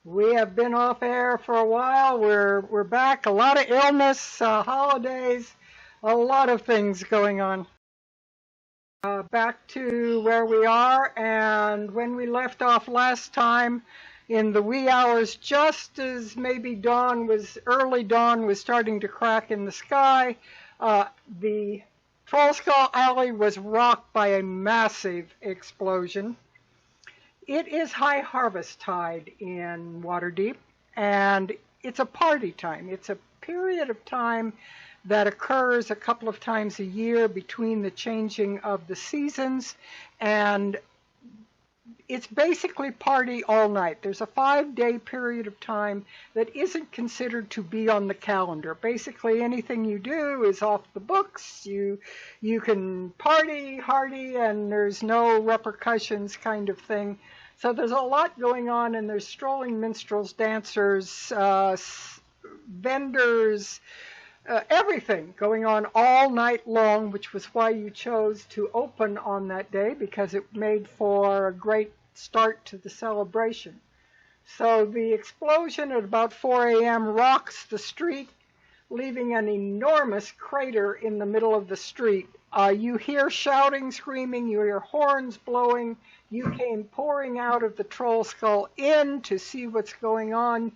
We have been off air for a while. We're back. A lot of illness, holidays, a lot of things going on. Back to where we are, and when we left off last time, in the wee hours, just as maybe early dawn was starting to crack in the sky, the Trollskull Alley was rocked by a massive explosion. It is high harvest tide in Waterdeep, and it's a party time. It's a period of time that occurs a couple of times a year between the changing of the seasons, and it's basically party all night. There's a 5-day period of time that isn't considered to be on the calendar. Basically, anything you do is off the books. You can party, hardy, and there's no repercussions kind of thing. So there's a lot going on, and there's strolling minstrels, dancers, vendors, everything going on all night long, which was why you chose to open on that day, because it made for a great start to the celebration. So the explosion at about 4 a.m. rocks the street, leaving an enormous crater in the middle of the street. You hear shouting, screaming, you hear horns blowing. You came pouring out of the Trollskull Inn to see what's going on.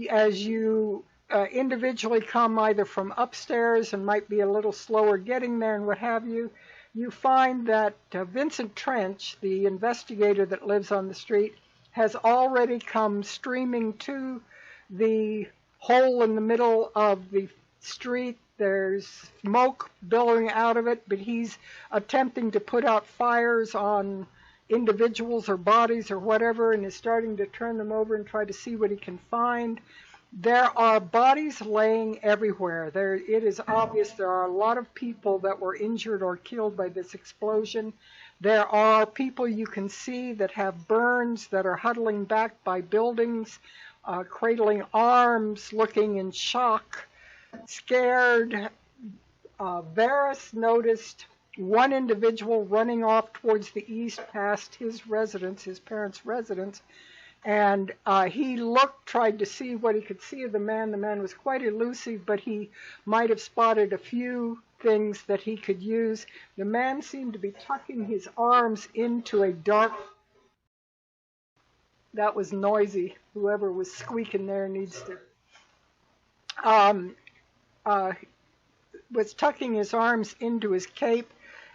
As you individually come either from upstairs and might be a little slower getting there and what have you, you find that Vincent Trench, the investigator that lives on the street, has already come streaming to the hole in the middle of the street. There's smoke billowing out of it, but he's attempting to put out fires on individuals or bodies or whatever, and is starting to turn them over and try to see what he can find. There are bodies laying everywhere. It is obvious there are a lot of people that were injured or killed by this explosion. There are people you can see that have burns, that are huddling back by buildings, cradling arms, looking in shock, scared. Varys noticed one individual running off towards the east past his parents' residence, and he tried to see what he could see of the man. The man was quite elusive, but he might have spotted a few things that he could use. The man seemed to be tucking his arms into a dark... That was noisy. Whoever was squeaking there needs to... was tucking his arms into his cape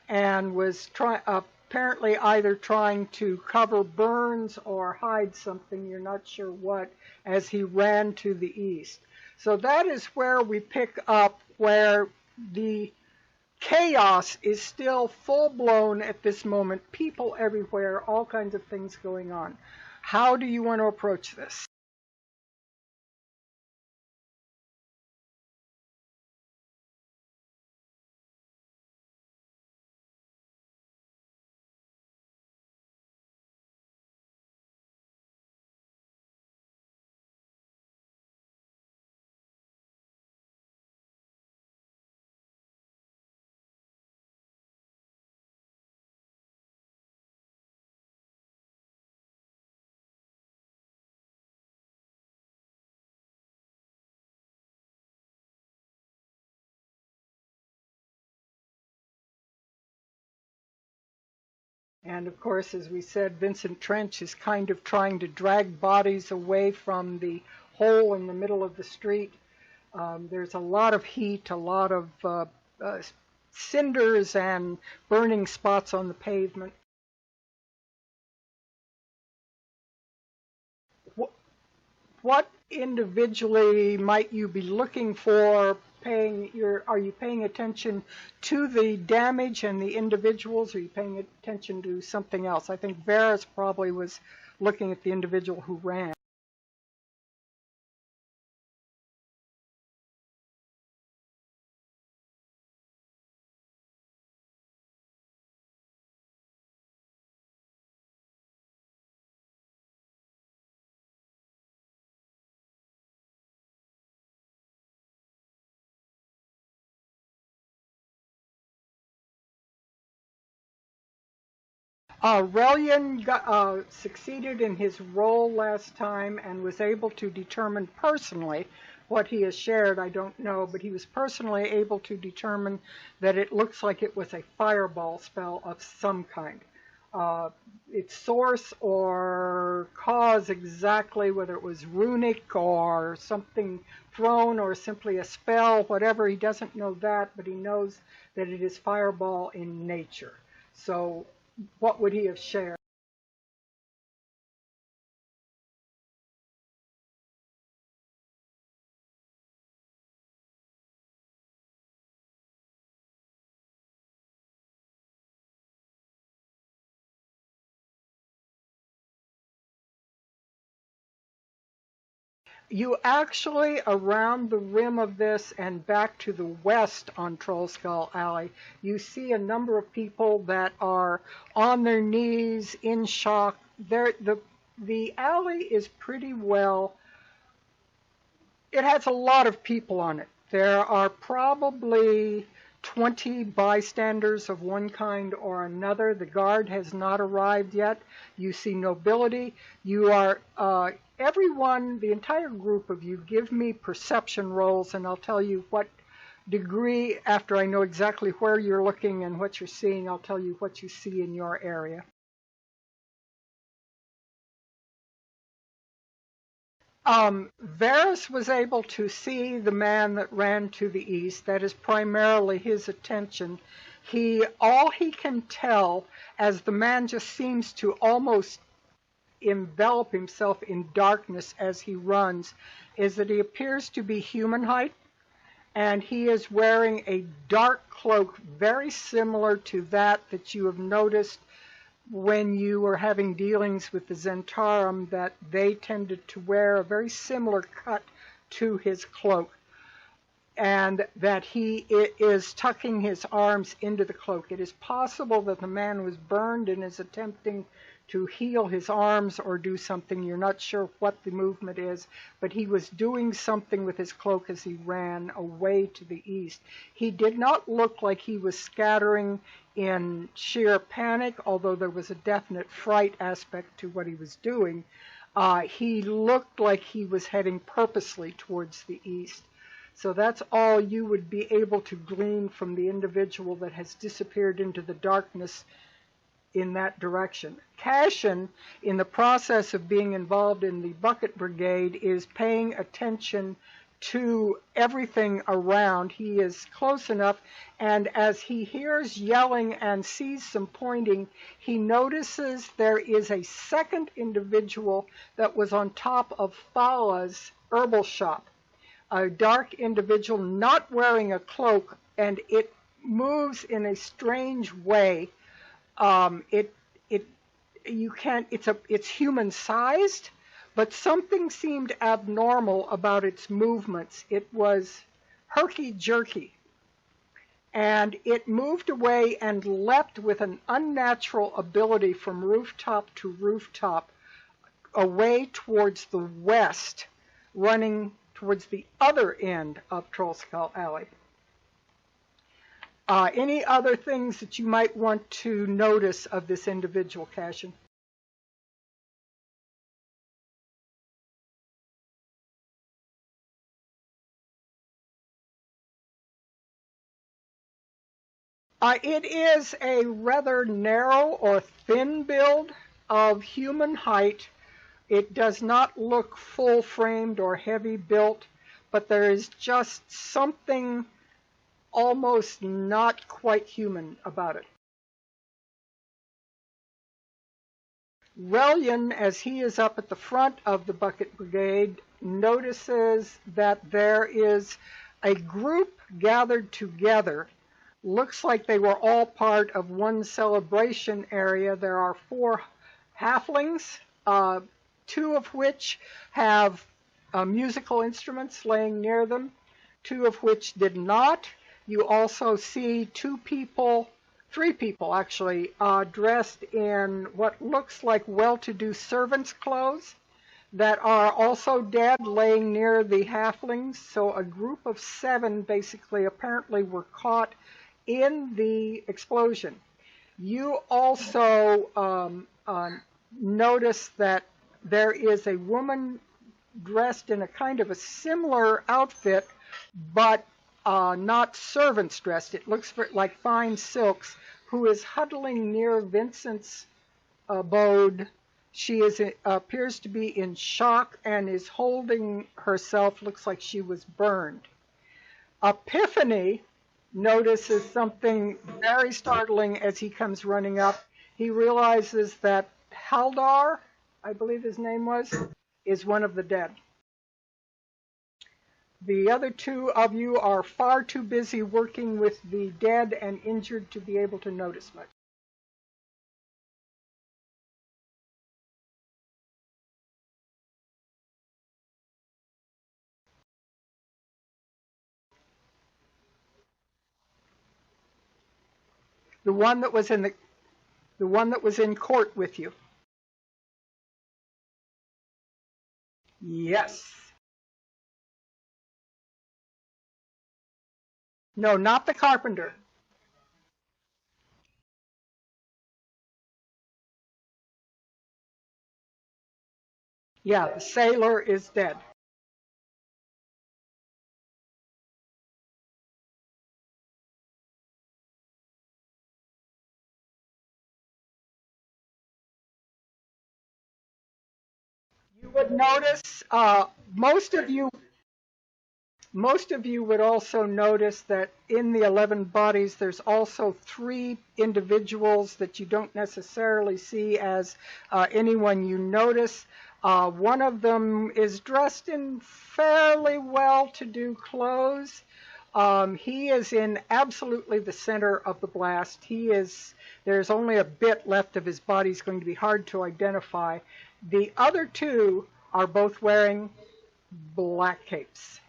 and was apparently either trying to cover burns or hide something, you're not sure what, as he ran to the east. So that is where we pick up, where the chaos is still full-blown at this moment, people everywhere, all kinds of things going on. How do you want to approach this? And of course, as we said, Vincent Trench is kind of trying to drag bodies away from the hole in the middle of the street. There's a lot of heat, a lot of cinders and burning spots on the pavement. What individually might you be looking for? Are you paying attention to the damage and the individuals, or are you paying attention to something else? I think Varys probably was looking at the individual who ran. Relian succeeded in his role last time and was able to determine personally what he has shared. I don't know, but he was personally able to determine that it looks like it was a fireball spell of some kind. Its source or cause exactly, whether it was runic or something thrown or simply a spell, whatever, he doesn't know that, but he knows that it is fireball in nature. So what would he have shared? You actually, around the rim of this and back to the west on Trollskull Alley, you see a number of people that are on their knees in shock. The alley is pretty well, it has a lot of people on it. There are probably 20 bystanders of one kind or another. The guard has not arrived yet. You see nobility. You are, everyone, the entire group of you, give me perception rolls, and I'll tell you what degree, after I know exactly where you're looking and what you're seeing, I'll tell you what you see in your area. Varys was able to see the man that ran to the east. That is primarily his attention. All he can tell, as the man just seems to almost envelop himself in darkness as he runs, is that he appears to be human height, and he is wearing a dark cloak very similar to that you have noticed when you were having dealings with the Zentarum, that they tended to wear a very similar cut to his cloak, and that he is tucking his arms into the cloak. It is possible that the man was burned and is attempting to heal his arms or do something. You're not sure what the movement is, but he was doing something with his cloak as he ran away to the east. He did not look like he was scattering in sheer panic, although there was a definite fright aspect to what he was doing. He looked like he was heading purposely towards the east. So that's all you would be able to glean from the individual that has disappeared into the darkness in that direction. Cashin, in the process of being involved in the bucket brigade, is paying attention to everything around. He is close enough, and as he hears yelling and sees some pointing, he notices there is a second individual that was on top of Fala's herbal shop, a dark individual not wearing a cloak, and it moves in a strange way. It's human sized, but something seemed abnormal about its movements. It was herky-jerky, and it moved away and leapt with an unnatural ability from rooftop to rooftop away towards the west, running towards the other end of Trollskull Alley. Any other things that you might want to notice of this individual, Cashin? It is a rather narrow or thin build of human height. It does not look full-framed or heavy-built, but there is just something almost not quite human about it. Relian, as he is up at the front of the bucket brigade, notices that there is a group gathered together. Looks like they were all part of one celebration area. There are 4 halflings, 2 of which have musical instruments laying near them, 2 of which did not. You also see 3 people actually, dressed in what looks like well-to-do servants' clothes that are also dead, laying near the halflings. So a group of 7 basically apparently were caught in the explosion. You also notice that there is a woman dressed in a kind of a similar outfit, but not servant's dressed. It looks like fine silks, who is huddling near Vincent's abode. She appears to be in shock and is holding herself, looks like she was burned. Epiphany notices something very startling as he comes running up. He realizes that Haldar, I believe his name was, is one of the dead. The other two of you are far too busy working with the dead and injured to be able to notice much. The one that was in court with you. Yes. No, not the carpenter. Yeah, the sailor is dead. You would notice, most of you would also notice that in the 11 bodies, there's also 3 individuals that you don't necessarily see as anyone you notice. One of them is dressed in fairly well-to-do clothes. He is in absolutely the center of the blast. There's only a bit left of his body. It's going to be hard to identify. The other 2 are both wearing black capes.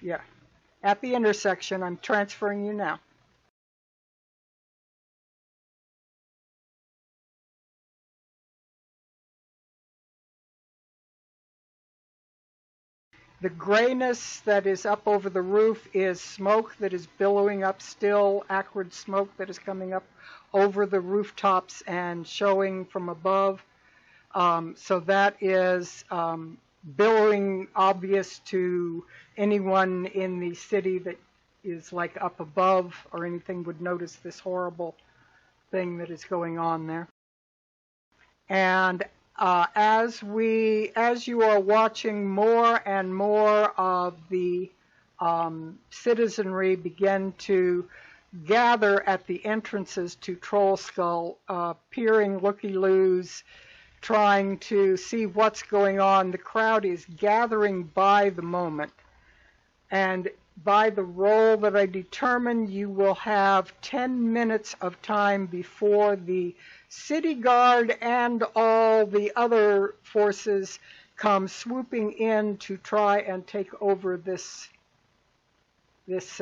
Yeah, at the intersection, I'm transferring you now. The grayness that is up over the roof is smoke that is billowing up still, acrid smoke that is coming up over the rooftops and showing from above. So that is billowing obvious to anyone in the city that is like up above or anything would notice this horrible thing that is going on there. And as you are watching, more and more of the citizenry begin to gather at the entrances to Trollskull, peering looky-loos, trying to see what's going on. The crowd is gathering by the moment. And by the roll that I determined, you will have 10 minutes of time before the city guard and all the other forces come swooping in to try and take over this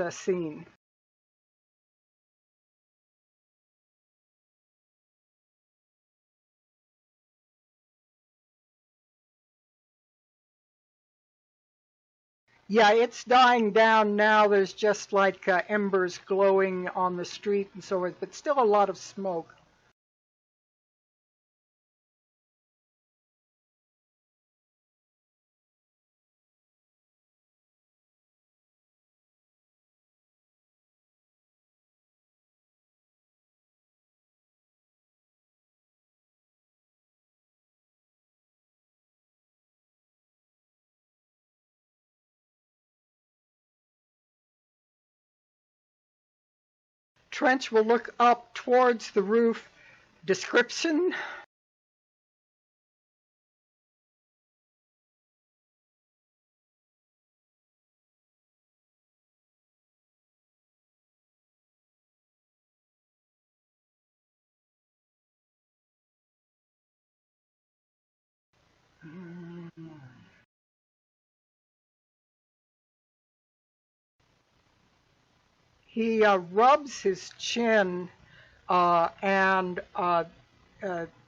scene. Yeah, it's dying down now. There's just like embers glowing on the street and so forth, but still a lot of smoke. Trench will look up towards the roof. Description? He rubs his chin and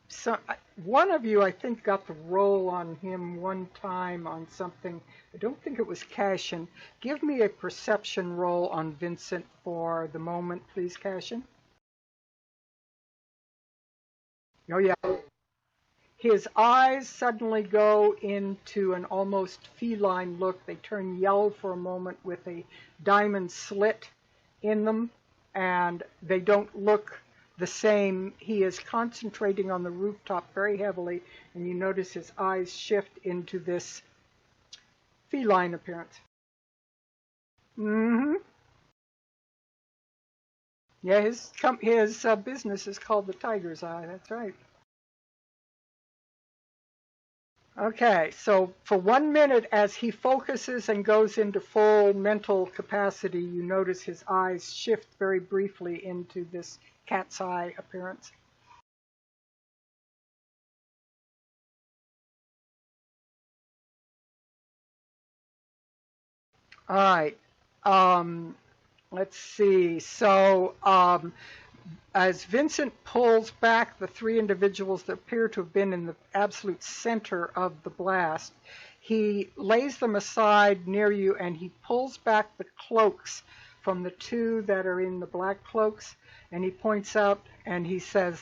so one of you, I think, got the roll on him one time on something. I don't think it was Cashin. Give me a perception roll on Vincent for the moment, please, Cashin. Oh, yeah. His eyes suddenly go into an almost feline look. They turn yellow for a moment with a diamond slit in them, and they don't look the same. He is concentrating on the rooftop very heavily, and you notice his eyes shift into this feline appearance. Mm-hmm. Yeah, his business is called the Tiger's Eye. That's right. Okay, so for 1 minute, as he focuses and goes into full mental capacity, you notice his eyes shift very briefly into this cat's eye appearance. All right. Um, let's see. So, as Vincent pulls back the three individuals that appear to have been in the absolute center of the blast, he lays them aside near you and he pulls back the cloaks from the two that are in the black cloaks, and he points out and he says,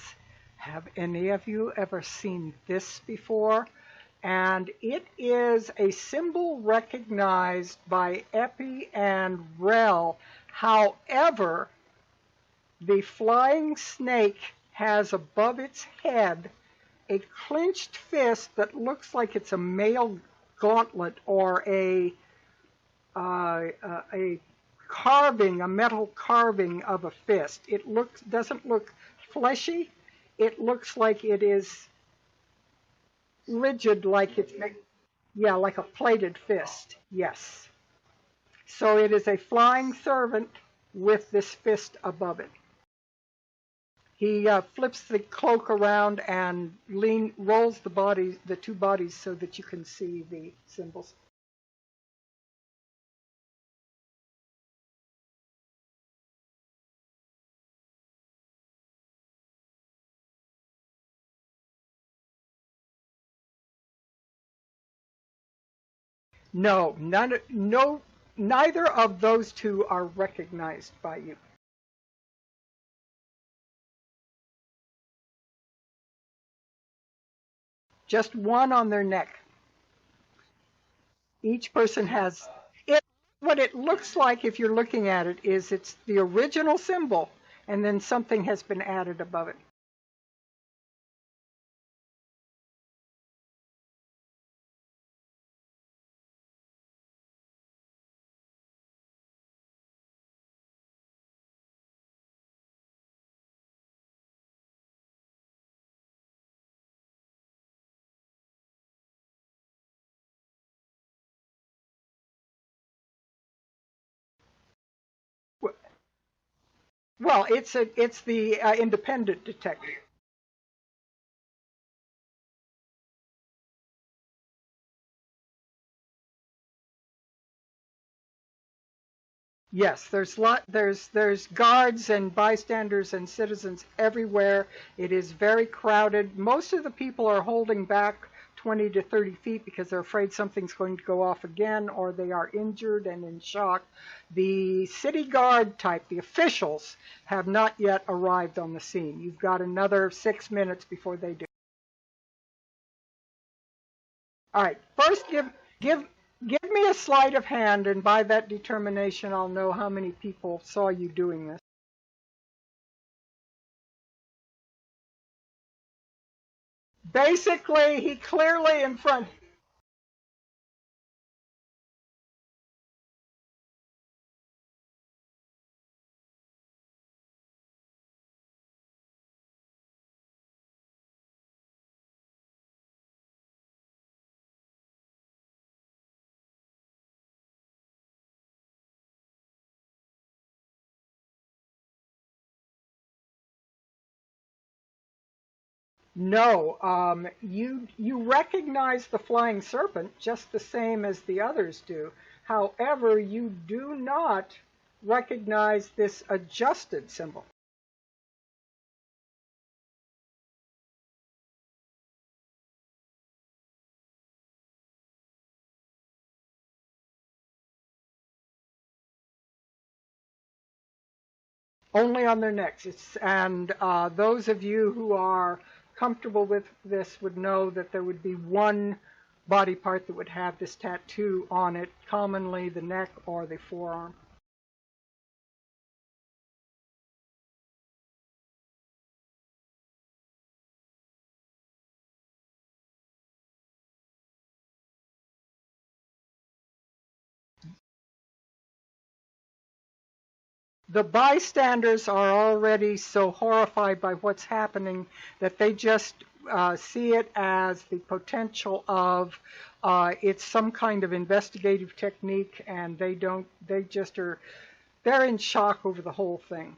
"Have any of you ever seen this before?" And it is a symbol recognized by Epi and Rel. However, the flying snake has above its head a clenched fist that looks like it's a mail gauntlet or a carving, a metal carving of a fist. It doesn't look fleshy. It looks like it is rigid, like it's, yeah, like a plated fist. Yes. So it is a flying servant with this fist above it. He flips the cloak around and rolls the two bodies so that you can see the symbols. No, neither of those two are recognized by you. Just one on their neck. Each person has it. What it looks like, if you're looking at it, is it's the original symbol, and then something has been added above it. Well, it's the independent detective. Yes, there's guards and bystanders and citizens everywhere. It is very crowded. Most of the people are holding back 20 to 30 feet because they're afraid something's going to go off again, or they are injured and in shock. The city guard type, the officials, have not yet arrived on the scene. You've got another 6 minutes before they do. All right, first give give me a sleight of hand, and by that determination, I'll know how many people saw you doing this. Basically, he clearly in front. No, you recognize the flying serpent just the same as the others do. However, you do not recognize this adjusted symbol. only on their necks. And those of you who are comfortable with this would know that there would be one body part that would have this tattoo on it, commonly the neck or the forearm. The bystanders are already so horrified by what's happening that they just see it as the potential of it's some kind of investigative technique, and they're in shock over the whole thing.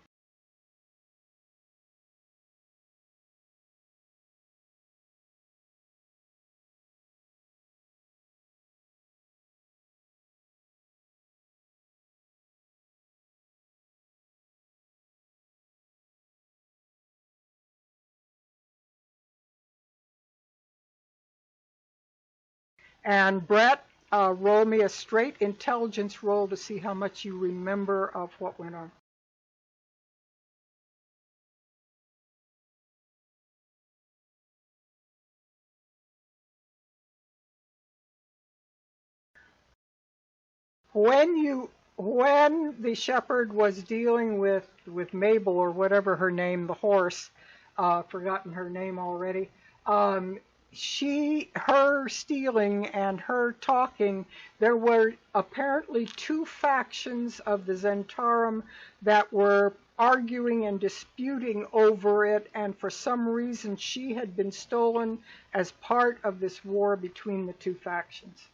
And Brett, roll me a straight intelligence roll to see how much you remember of what went on. When the shepherd was dealing with Mabel, or whatever her name, the horse, forgotten her name already, her stealing and her talking, there were apparently two factions of the Zentarum that were arguing and disputing over it, and for some reason she had been stolen as part of this war between the two factions.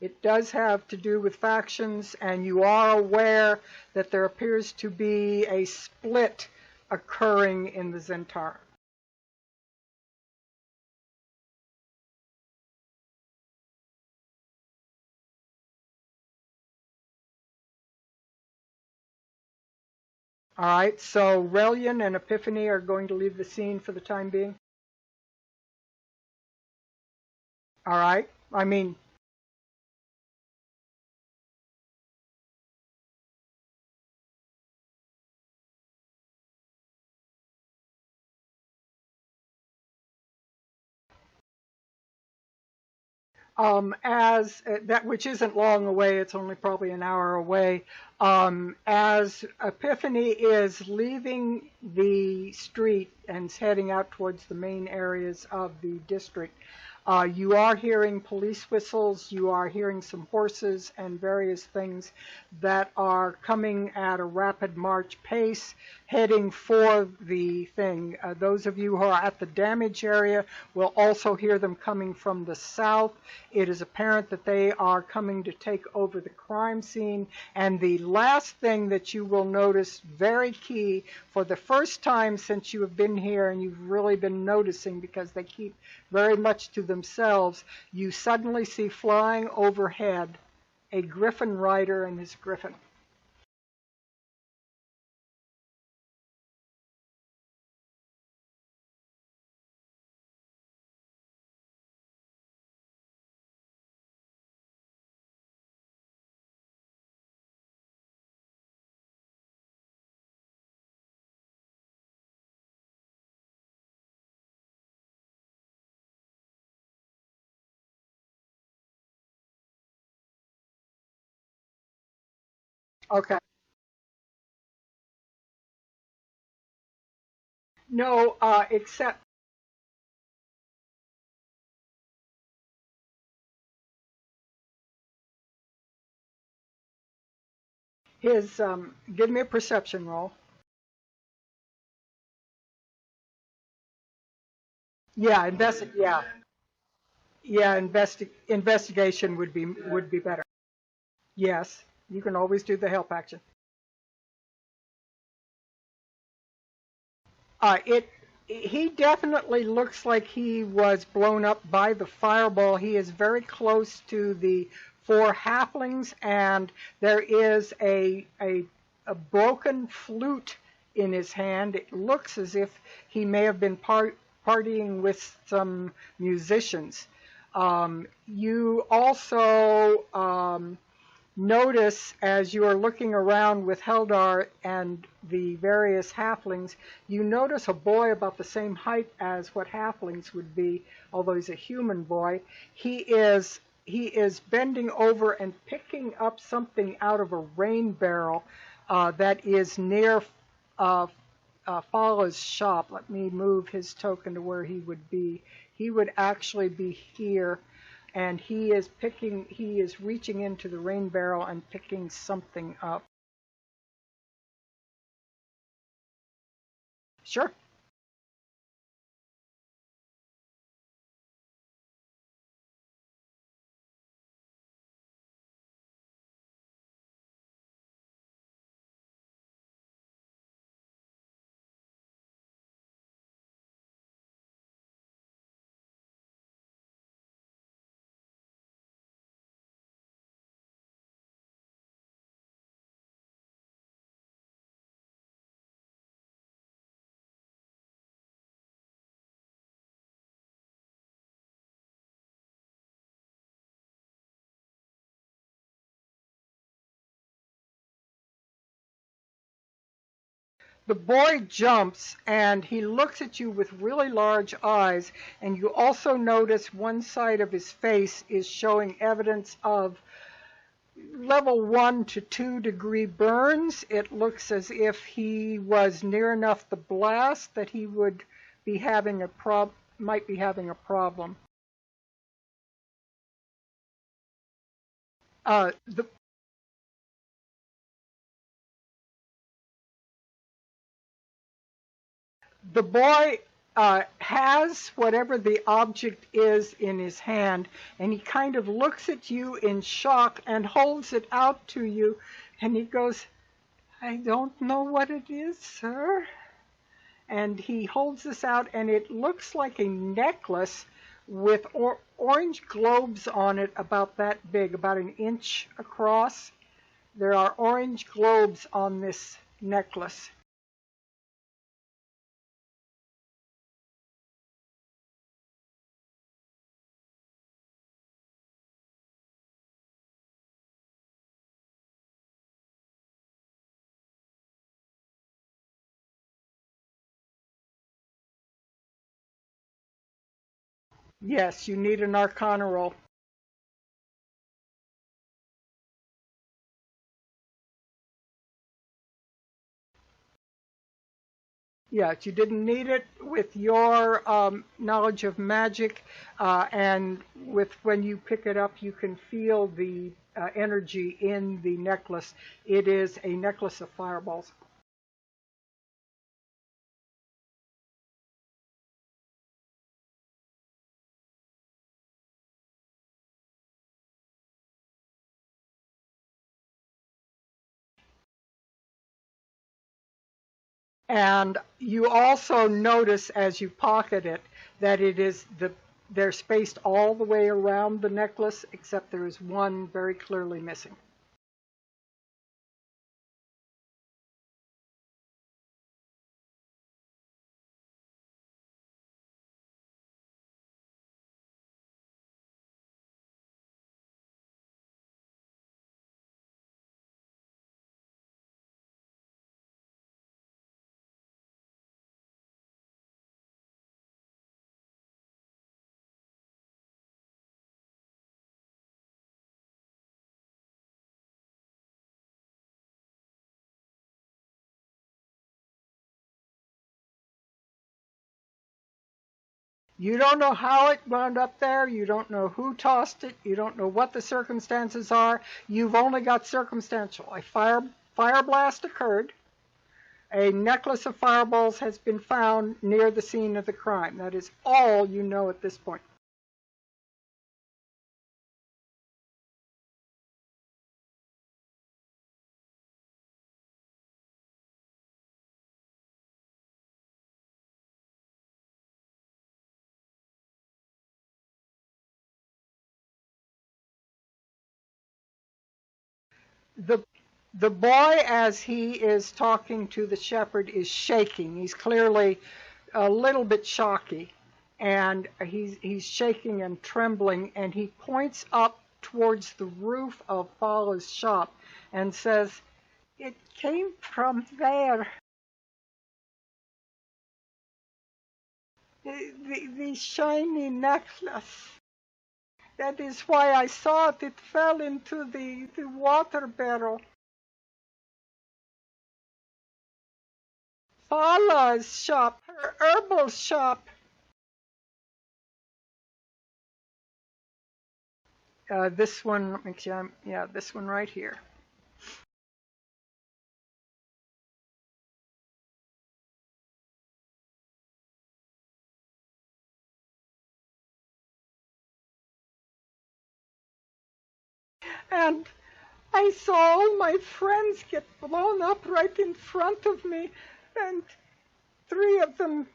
It does have to do with factions, and you are aware that there appears to be a split occurring in the Zentarum. All right, so Relian and Epiphany are going to leave the scene for the time being. All right, I mean, which isn't long away, it's only probably an hour away. As Epiphany is leaving the street and heading out towards the main areas of the district, you are hearing police whistles, you are hearing some horses and various things that are coming at a rapid march pace, heading for the thing. Those of you who are at the damage area will also hear them coming from the south. It is apparent that they are coming to take over the crime scene. And the last thing that you will notice, very key, for the first time since you have been here, and you've really been noticing because they keep very much to themselves, you suddenly see flying overhead a griffin rider and his griffin. Okay. No, except his, give me a perception roll. Yeah, investigation would be better. Yes, you can always do the help action. He definitely looks like he was blown up by the fireball. He is very close to the four halflings, and there is a broken flute in his hand. It looks as if he may have been partying with some musicians. You also notice, as you are looking around with Heldar and the various halflings, you notice a boy about the same height as what halflings would be, although he's a human boy. He is bending over and picking up something out of a rain barrel that is near Fala's shop. Let me move his token to where he would be. He would actually be here, and he is reaching into the rain barrel and picking something up. Sure. The boy jumps and he looks at you with really large eyes, and you also notice one side of his face is showing evidence of level 1 to 2 degree burns. It looks as if he was near enough the blast that he would be having might be having a problem. The boy has whatever the object is in his hand, and he kind of looks at you in shock and holds it out to you, and he goes, "I don't know what it is, sir." And he holds this out, and it looks like a necklace with orange globes on it about that big, about an inch across. There are orange globes on this necklace. Yes, you need an Arcana roll. Yes, you didn't need it with your knowledge of magic, and with when you pick it up, you can feel the energy in the necklace. It is a necklace of fireballs. And you also notice as you pocket it that they're spaced all the way around the necklace, except there is one very clearly missing. You don't know how it wound up there. You don't know who tossed it. You don't know what the circumstances are. You've only got circumstantial. A fire blast occurred. A necklace of fireballs has been found near the scene of the crime. That is all you know at this point. The the boy, as he is talking to the shepherd, is shaking. He's clearly a little bit shocky. and he's shaking and trembling, and he points up towards the roof of Fala's shop and says, "It came from there. The shiny necklace. That is why I saw it. It fell into the water barrel. Fala's shop, her herbal shop." This one, yeah, this one right here. And I saw all my friends get blown up right in front of me, and three of them,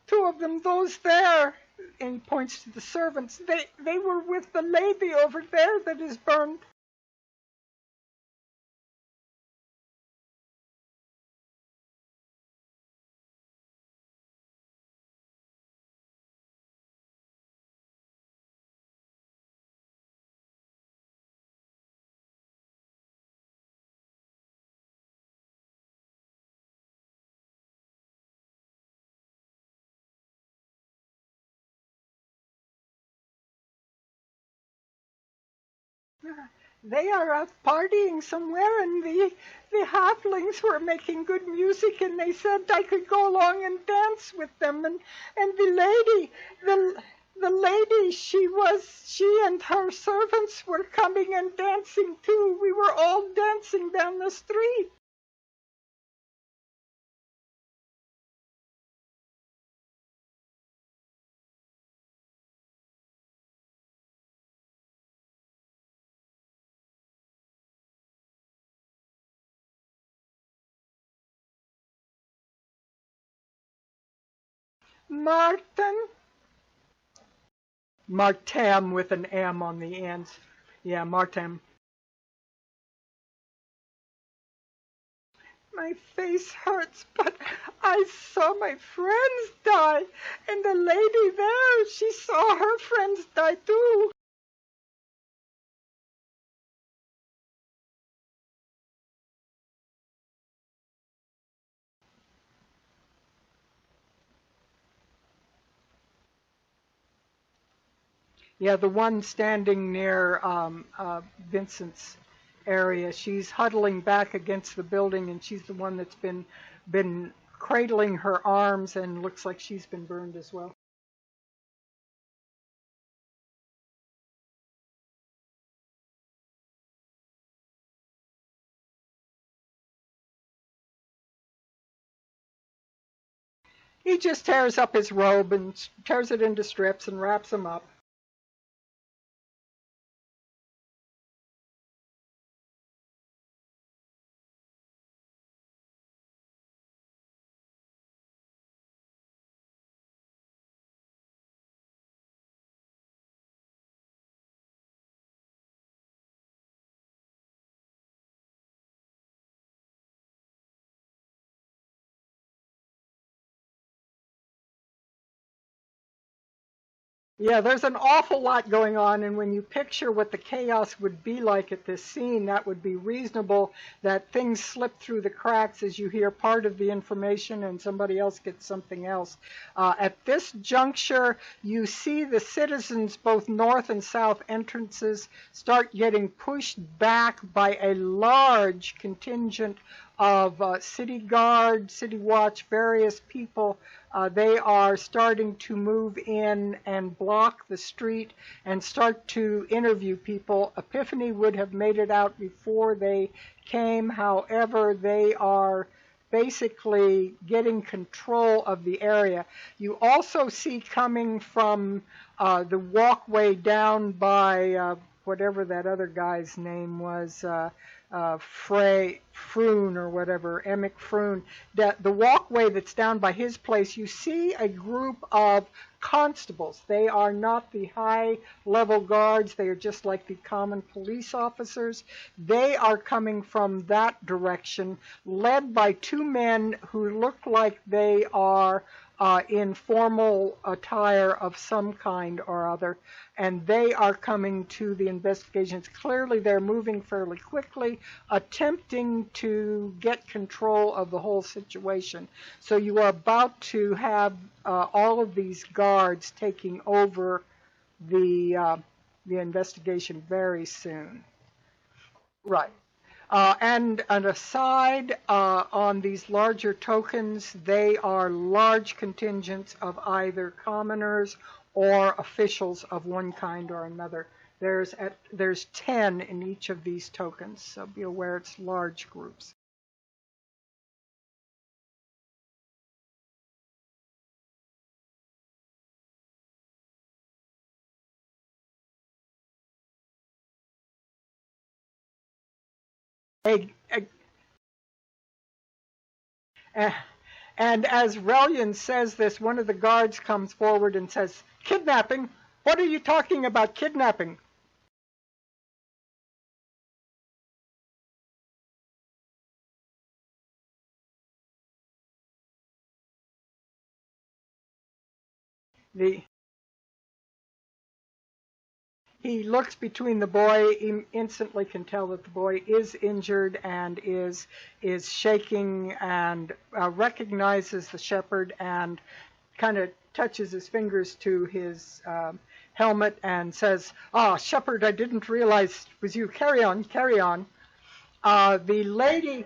two of them, those there, and he points to the servants, they were with the lady over there that is burned. They are out partying somewhere, and the halflings were making good music, and they said I could go along and dance with them. And the lady, she and her servants were coming and dancing too. We were all dancing down the street. Martin, Martem with an M on the end. Yeah, Martem. My face hurts, but I saw my friends die, and the lady there, she saw her friends die too. Yeah, the one standing near Vincent's area, she's huddling back against the building, and she's the one that's been cradling her arms, and looks like she's been burned as well. He just tears up his robe and tears it into strips and wraps them up. Yeah, there's an awful lot going on, and when you picture what the chaos would be like at this scene, that would be reasonable that things slip through the cracks as you hear part of the information and somebody else gets something else. At this juncture, you see the citizens, both north and south entrances, start getting pushed back by a large contingent of city guard, city watch, various people. They are starting to move in and block the street and start to interview people. Epiphany would have made it out before they came. However, they are basically getting control of the area. You also see coming from the walkway down by whatever that other guy's name was, Froon or whatever, Emic Froon, the walkway that's down by his place, you see a group of constables. They are not the high-level guards. They are just like the common police officers. They are coming from that direction, led by two men who look like they are in formal attire of some kind or other, and they are coming to the investigations. Clearly, they're moving fairly quickly, attempting to get control of the whole situation. So you are about to have all of these guards taking over the investigation very soon. Right. And an aside on these larger tokens, they are large contingents of either commoners or officials of one kind or another. There's 10 in each of these tokens, so be aware it's large groups. A, a, and as Relian says this, one of the guards comes forward and says, "Kidnapping? What are you talking about kidnapping?" The He looks between the boy, he instantly can tell that the boy is injured and is shaking, and recognizes the shepherd and kind of touches his fingers to his helmet and says, "Ah, shepherd, I didn't realize it was you. Carry on, carry on." The lady...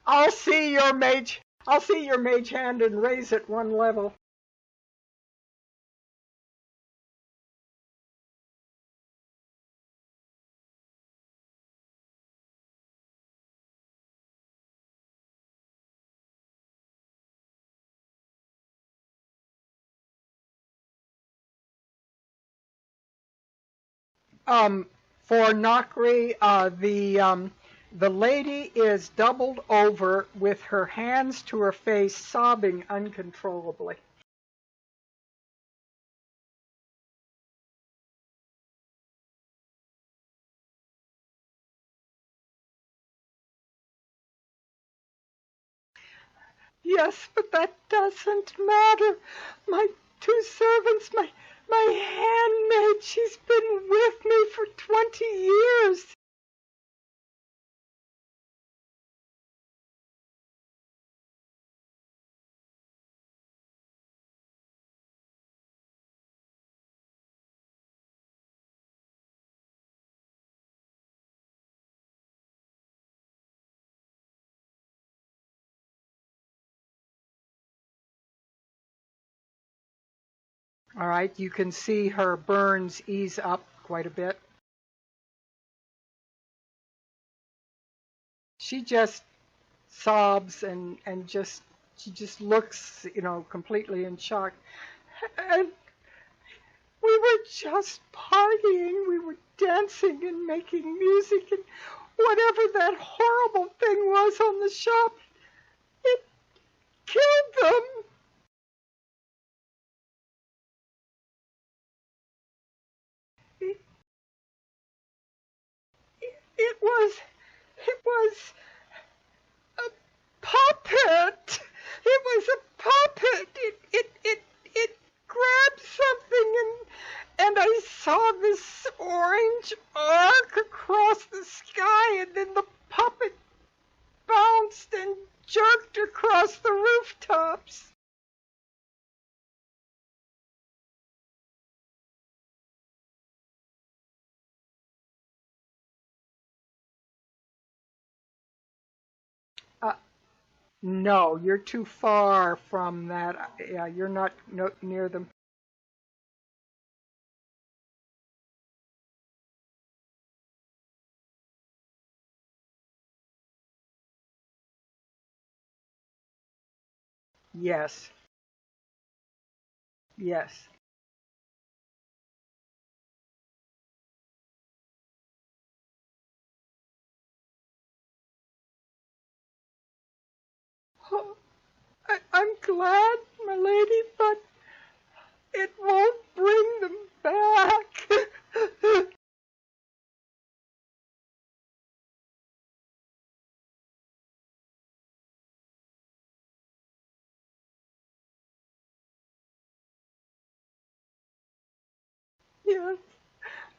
I'll see your mage hand and raise it one level. For Nokri, the lady is doubled over with her hands to her face, sobbing uncontrollably. "Yes, but that doesn't matter. My two servants, my handmaid, she's been with me for 20 years. All right, you can see her burns ease up quite a bit. She just sobs and she just looks, completely in shock. "And we were just partying. We were dancing and making music, and whatever that horrible thing was on the shop, it killed them." It, it was a puppet. It was a puppet. It grabbed something, and I saw this orange arc across the sky, and then the puppet bounced and jerked across the rooftops. No, you're too far from that. Yeah, you're not near them. Yes, yes. Oh, I'm glad, my lady, but it won't bring them back. Yes.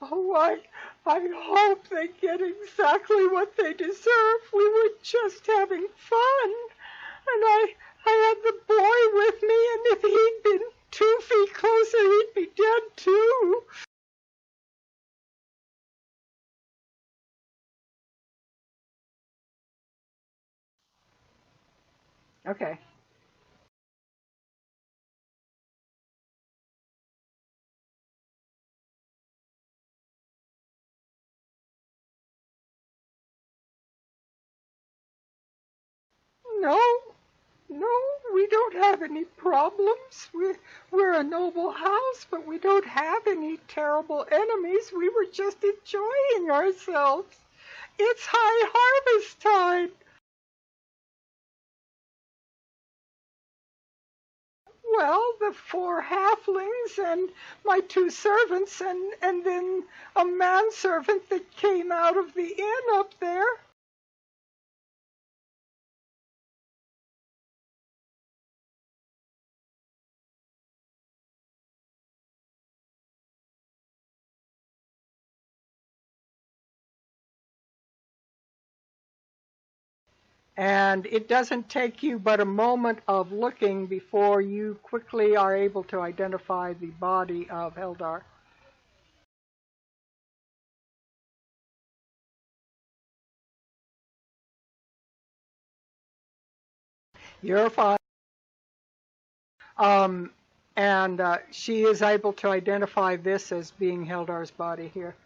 Oh, I hope they get exactly what they deserve. We were just having fun. And I had the boy with me, and if he'd been 2 feet closer, he'd be dead too. Okay. No, no, we don't have any problems. We're a noble house, but we don't have any terrible enemies. We were just enjoying ourselves. It's high harvest time. Well, the 4 halflings and my 2 servants, and then a manservant that came out of the inn up there. And it doesn't take you but a moment of looking before you quickly are able to identify the body of Eldar. You're fine. Um, and she is able to identify this as being Heldar's body here.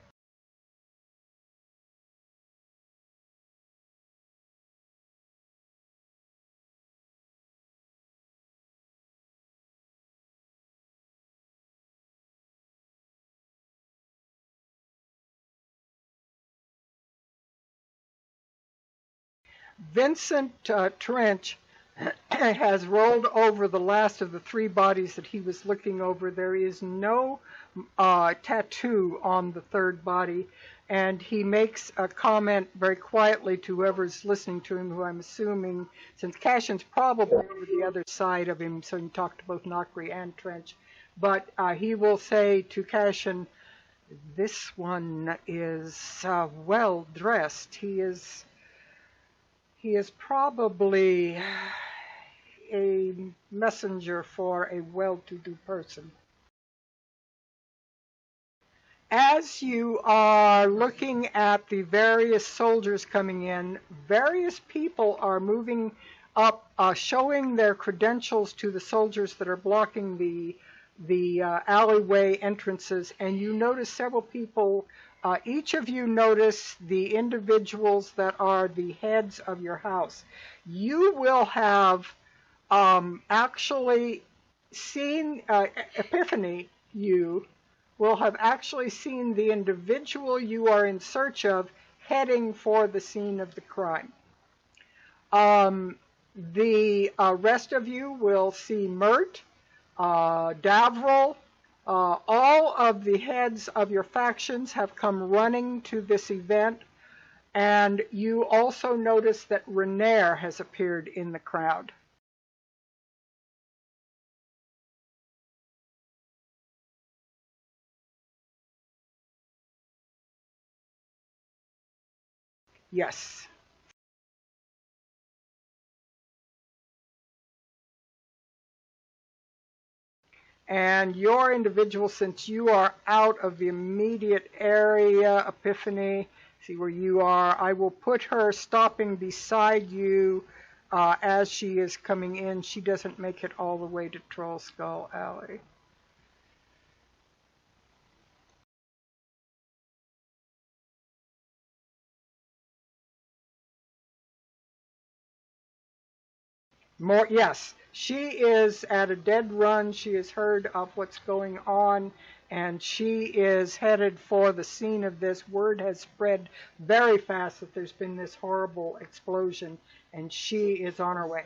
Vincent Trench has rolled over the last of the 3 bodies that he was looking over. There is no tattoo on the 3rd body, and he makes a comment very quietly to whoever's listening to him, who I'm assuming, since Cashin's probably over the other side of him, so he can talk to both Nokri and Trench. But he will say to Cashin, "This one is well dressed. He is probably a messenger for a well-to-do person." As you are looking at the various soldiers coming in, various people are moving up, showing their credentials to the soldiers that are blocking the alleyway entrances, and you notice several people. Each of you notice the individuals that are the heads of your house. You will have actually seen Epiphany. You will have actually seen the individual you are in search of heading for the scene of the crime. The rest of you will see Mert, Davril. All of the heads of your factions have come running to this event, and you also notice that Renair has appeared in the crowd. Yes. And your individual, since you are out of the immediate area, Epiphany, see where you are, I will put her stopping beside you as she is coming in. She doesn't make it all the way to Trollskull Alley. More, yes. She is at a dead run. She has heard of what's going on, and she is headed for the scene of this. Word has spread very fast that there's been this horrible explosion, and she is on her way.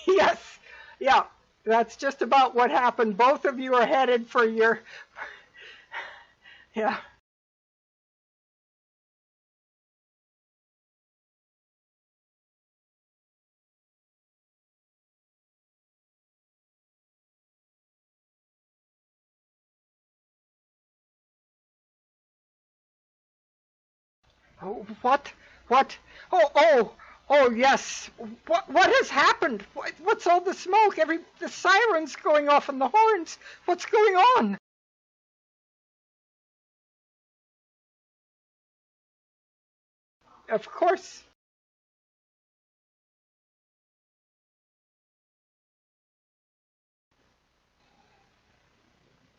Yes, yeah. That's just about what happened. Both of you are headed for your... Yeah. Oh, what? What? Oh, yes. What has happened? What's all the smoke? The sirens going off and the horns. What's going on? Of course.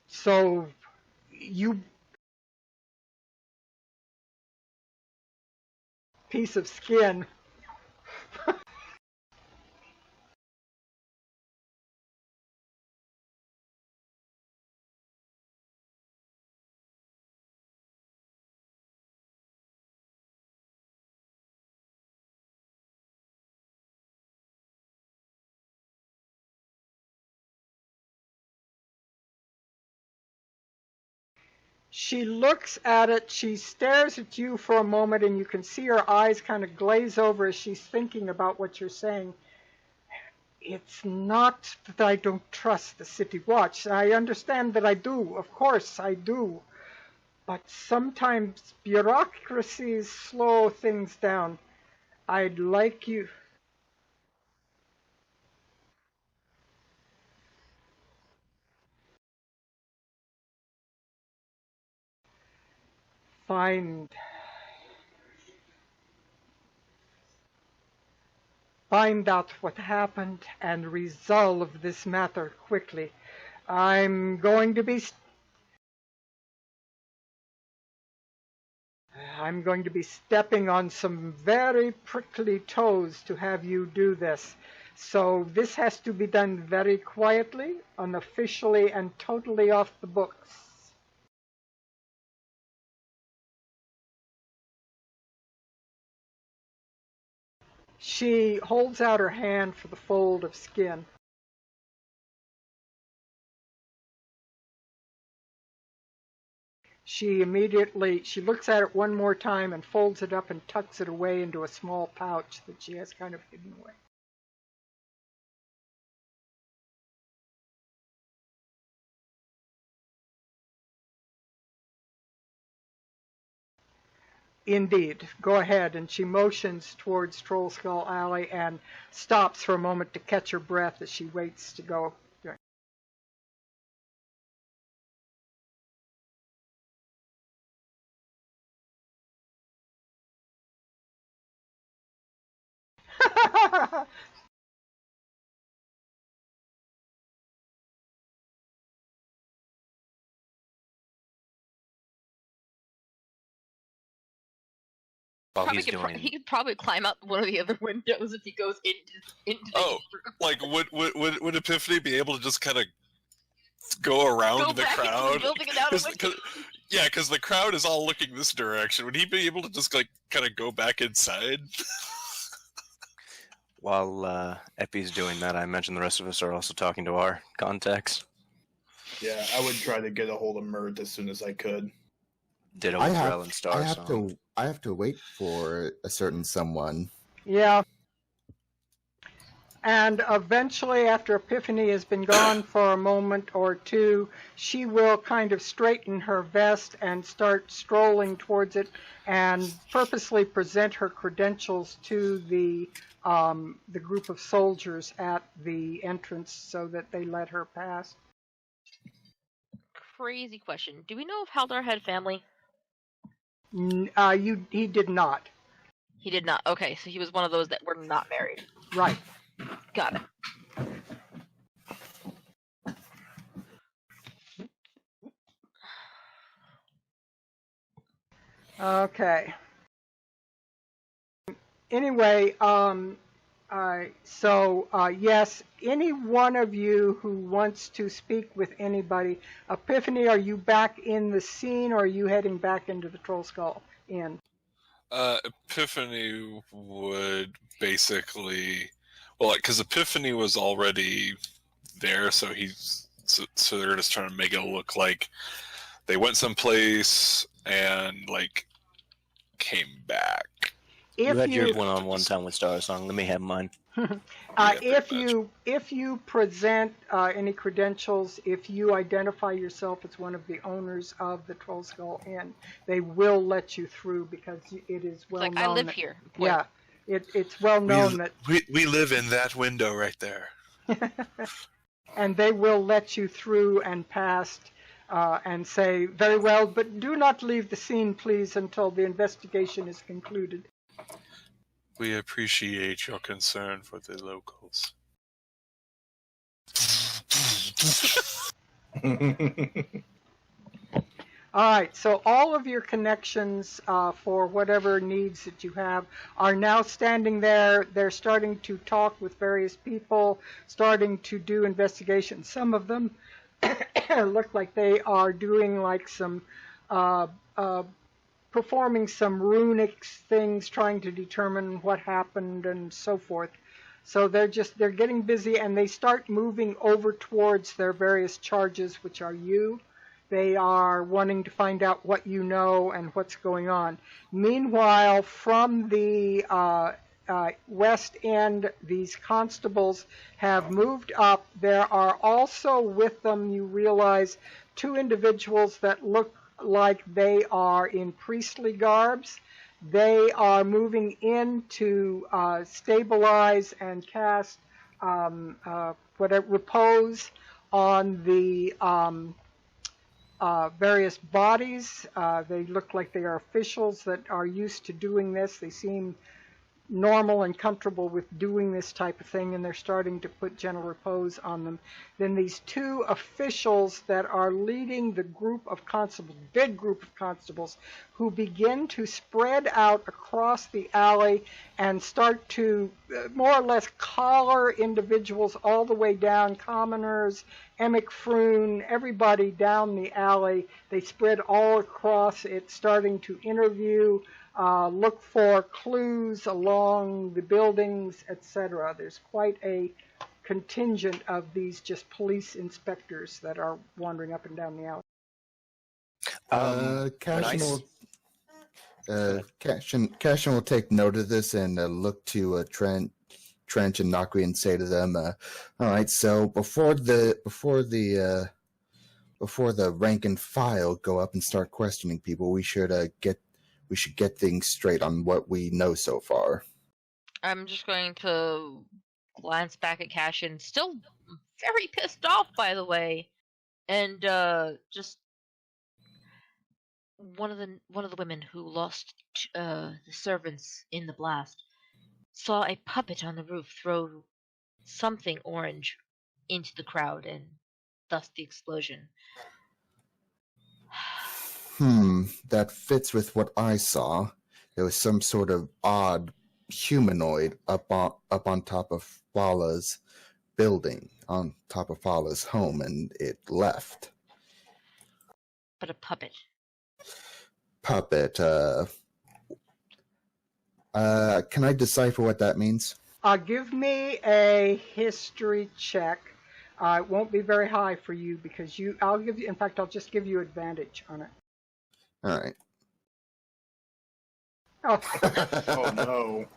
So, you piece of skin. She looks at it, she stares at you for a moment, and you can see her eyes kind of glaze over as she's thinking about what you're saying. It's not that I don't trust the City Watch. I understand that I do. Of course I do. But sometimes bureaucracies slow things down. I'd like you... Find out what happened and resolve this matter quickly. I'm going to be stepping on some very prickly toes to have you do this. So this has to be done very quietly, unofficially, and totally off the books. She holds out her hand for the fold of skin. She looks at it one more time and folds it up and tucks it away into a small pouch that she has kind of hidden away. Indeed. Go ahead. And she motions towards Trollskull Alley and stops for a moment to catch her breath as she waits to go. He could probably climb out one of the other windows if he goes into the like would Epiphany be able to just kind of go around the crowd? Because the crowd is all looking this direction. Would he be able to just like kind of go back inside? While Epi's doing that, I imagine the rest of us are also talking to our contacts. Yeah, I would try to get a hold of Mert as soon as I could. Ditto with Rel and Star. I have to wait for a certain someone. Yeah. And eventually, after Epiphany has been gone for a moment or two, she will kind of straighten her vest and start strolling towards it and purposely present her credentials to the group of soldiers at the entrance so that they let her pass. Crazy question. Do we know if Haldar had family? He did not. He did not. Okay, so he was one of those that were not married. Right. Got it. Okay. Anyway, yes, any one of you who wants to speak with anybody. Epiphany, are you back in the scene, or are you heading back into the Trollskull Inn? Epiphany would basically... Well, because Epiphany was already there, so they're just trying to make it look like they went someplace and like came back. You had your one-on-one time with Star Song. Let me have mine. If you present any credentials, if you identify yourself as one of the owners of the Trollskull Inn, they will let you through because it is well known. I live here. Yeah, it's well known that we live in that window right there. And they will let you through and past and say, very well, but do not leave the scene, please, until the investigation is concluded. We appreciate your concern for the locals. All right, so all of your connections for whatever needs that you have are now standing there. They're starting to talk with various people, starting to do investigations. Some of them look like they are doing like some performing some runic things, trying to determine what happened and so forth. So they're getting busy, and they start moving over towards their various charges, which are you. They are wanting to find out what you know and what's going on. Meanwhile, from the West End, these constables have moved up. There are also with them, you realize, 2 individuals that look like they are in priestly garbs. They are moving in to stabilize and cast repose on the various bodies. They look like they are officials that are used to doing this. They seem normal and comfortable with doing this type of thing, and they're starting to put gentle repose on them. Then these 2 officials that are leading the group of constables, big group of constables, who begin to spread out across the alley and start to more or less collar individuals all the way down, commoners, Emic Froon, everybody down the alley. They spread all across it, starting to interview, look for clues along the buildings, etc. There's quite a contingent of these just police inspectors that are wandering up and down the alley. Cashin will take note of this and look to Trench and Nakri and say to them, "All right, so before the rank and file go up and start questioning people, we should get things straight on what we know so far." I'm just going to glance back at Cashin, still very pissed off, by the way, and just one of the women who lost the servants in the blast saw a puppet on the roof throw something orange into the crowd, and thus the explosion. That fits with what I saw. There was some sort of odd humanoid up on top of Fala's building, on top of Fala's home, and it left. But a puppet. Puppet, can I decipher what that means? Give me a history check. It won't be very high for you because I'll just give you advantage on it. All right. Oh, Oh no.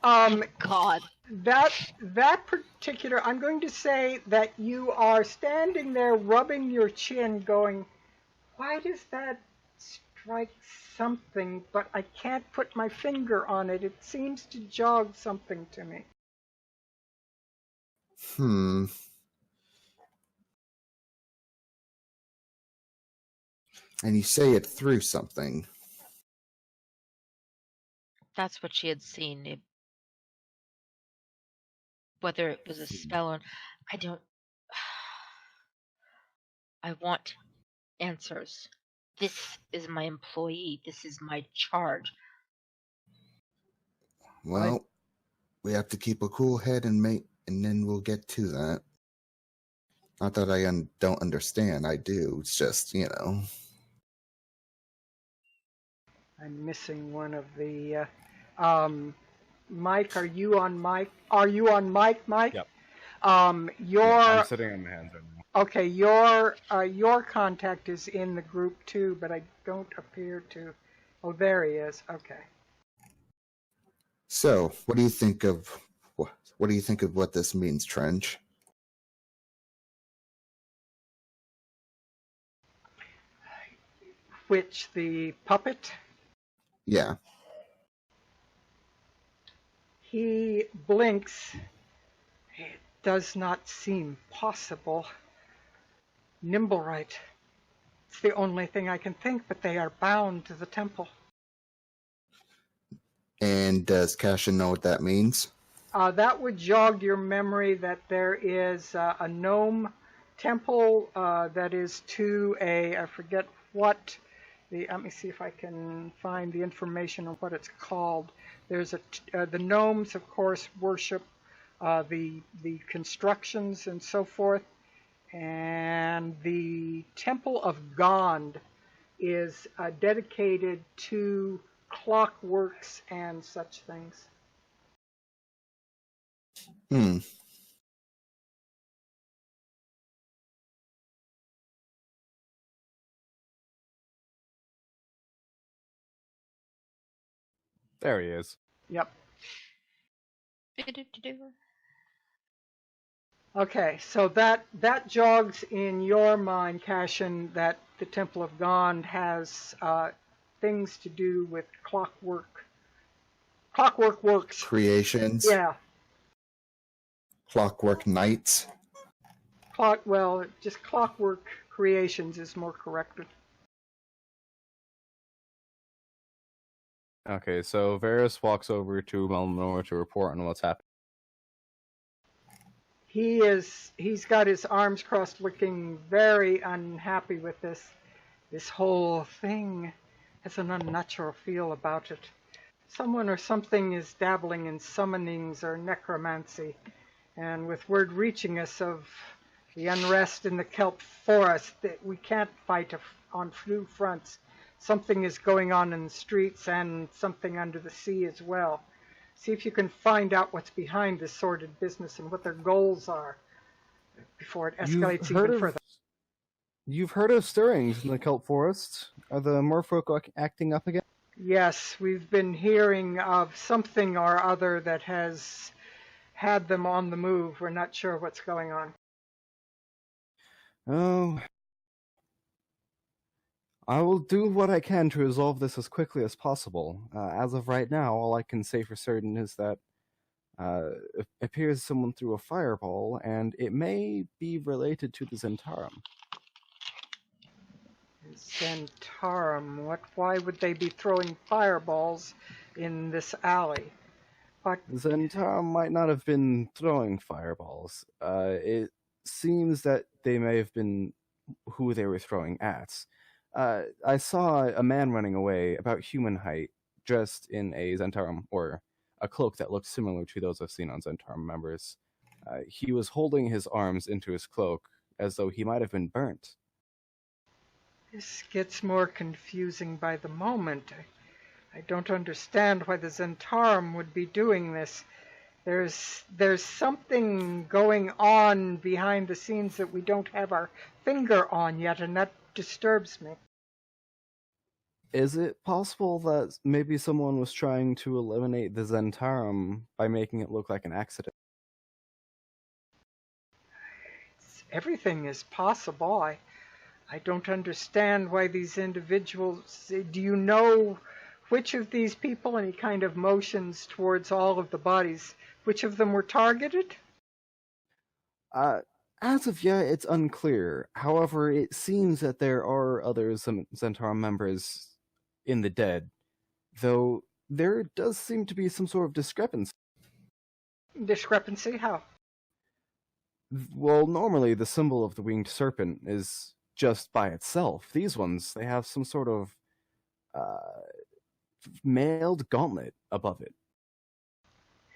God. That particular, I'm going to say that you are standing there rubbing your chin going, why does that strike something, but I can't put my finger on it. It seems to jog something to me. And you say it threw something. That's what she had seen. Whether it was a spell or... I want answers. This is my employee. This is my charge. Well, we have to keep a cool head and then we'll get to that. Not that I don't understand. I do. It's just, I'm missing one of the... Mike, are you on mic? Are you on mic, Mike? Yep. I'm sitting on my hands right now. Okay, your contact is in the group too, but I don't appear to. Oh, there he is. Okay. So, what do you think of what this means, Trench? Which, the puppet? Yeah. He blinks. It does not seem possible. Nimblewright. It's the only thing I can think, but they are bound to the temple. And does Cashin know what that means? That would jog your memory that there is a gnome temple that is to I forget what, let me see if I can find the information on what it's called. There's the gnomes, of course, worship the constructions and so forth. And the Temple of Gond is dedicated to clockworks and such things. There he is. Yep. Okay, so that jogs in your mind, Cashin, that the Temple of Gond has things to do with clockwork works. Creations? Yeah. Clockwork knights? Just clockwork creations is more correct. Okay, so Varys walks over to Melnor to report on what's happening. He's got his arms crossed, looking very unhappy with this whole thing. Has an unnatural feel about it. Someone or something is dabbling in summonings or necromancy, and with word reaching us of the unrest in the kelp forest, that we can't fight on two fronts. Something is going on in the streets and something under the sea as well. See if you can find out what's behind this sordid business and what their goals are before it escalates even further. You've heard of stirrings in the kelp forest? Are the merfolk acting up again? Yes, we've been hearing of something or other that has had them on the move. We're not sure what's going on. Oh, I will do what I can to resolve this as quickly as possible. As of right now, all I can say for certain is that it appears someone threw a fireball, and it may be related to the Zentarum. Zentarum? Why would they be throwing fireballs in this alley? Zentarum might not have been throwing fireballs. It seems that they may have been who they were throwing at. I saw a man running away about human height, dressed in a Zentarum, or a cloak that looked similar to those I've seen on Zentarum members. He was holding his arms into his cloak, as though he might have been burnt. This gets more confusing by the moment. I don't understand why the Zentarum would be doing this. There's something going on behind the scenes that we don't have our finger on yet, and that disturbs me. Is it possible that maybe someone was trying to eliminate the Zentarum by making it look like an accident? Everything is possible. I don't understand why these individuals... Do you know which of these people, and he kind of motions towards all of the bodies, which of them were targeted? As of yet, it's unclear. However, it seems that there are other Zentarum members in the dead, though there does seem to be some sort of discrepancy. Discrepancy? How? Well, normally the symbol of the winged serpent is just by itself. These ones, they have some sort of mailed gauntlet above it.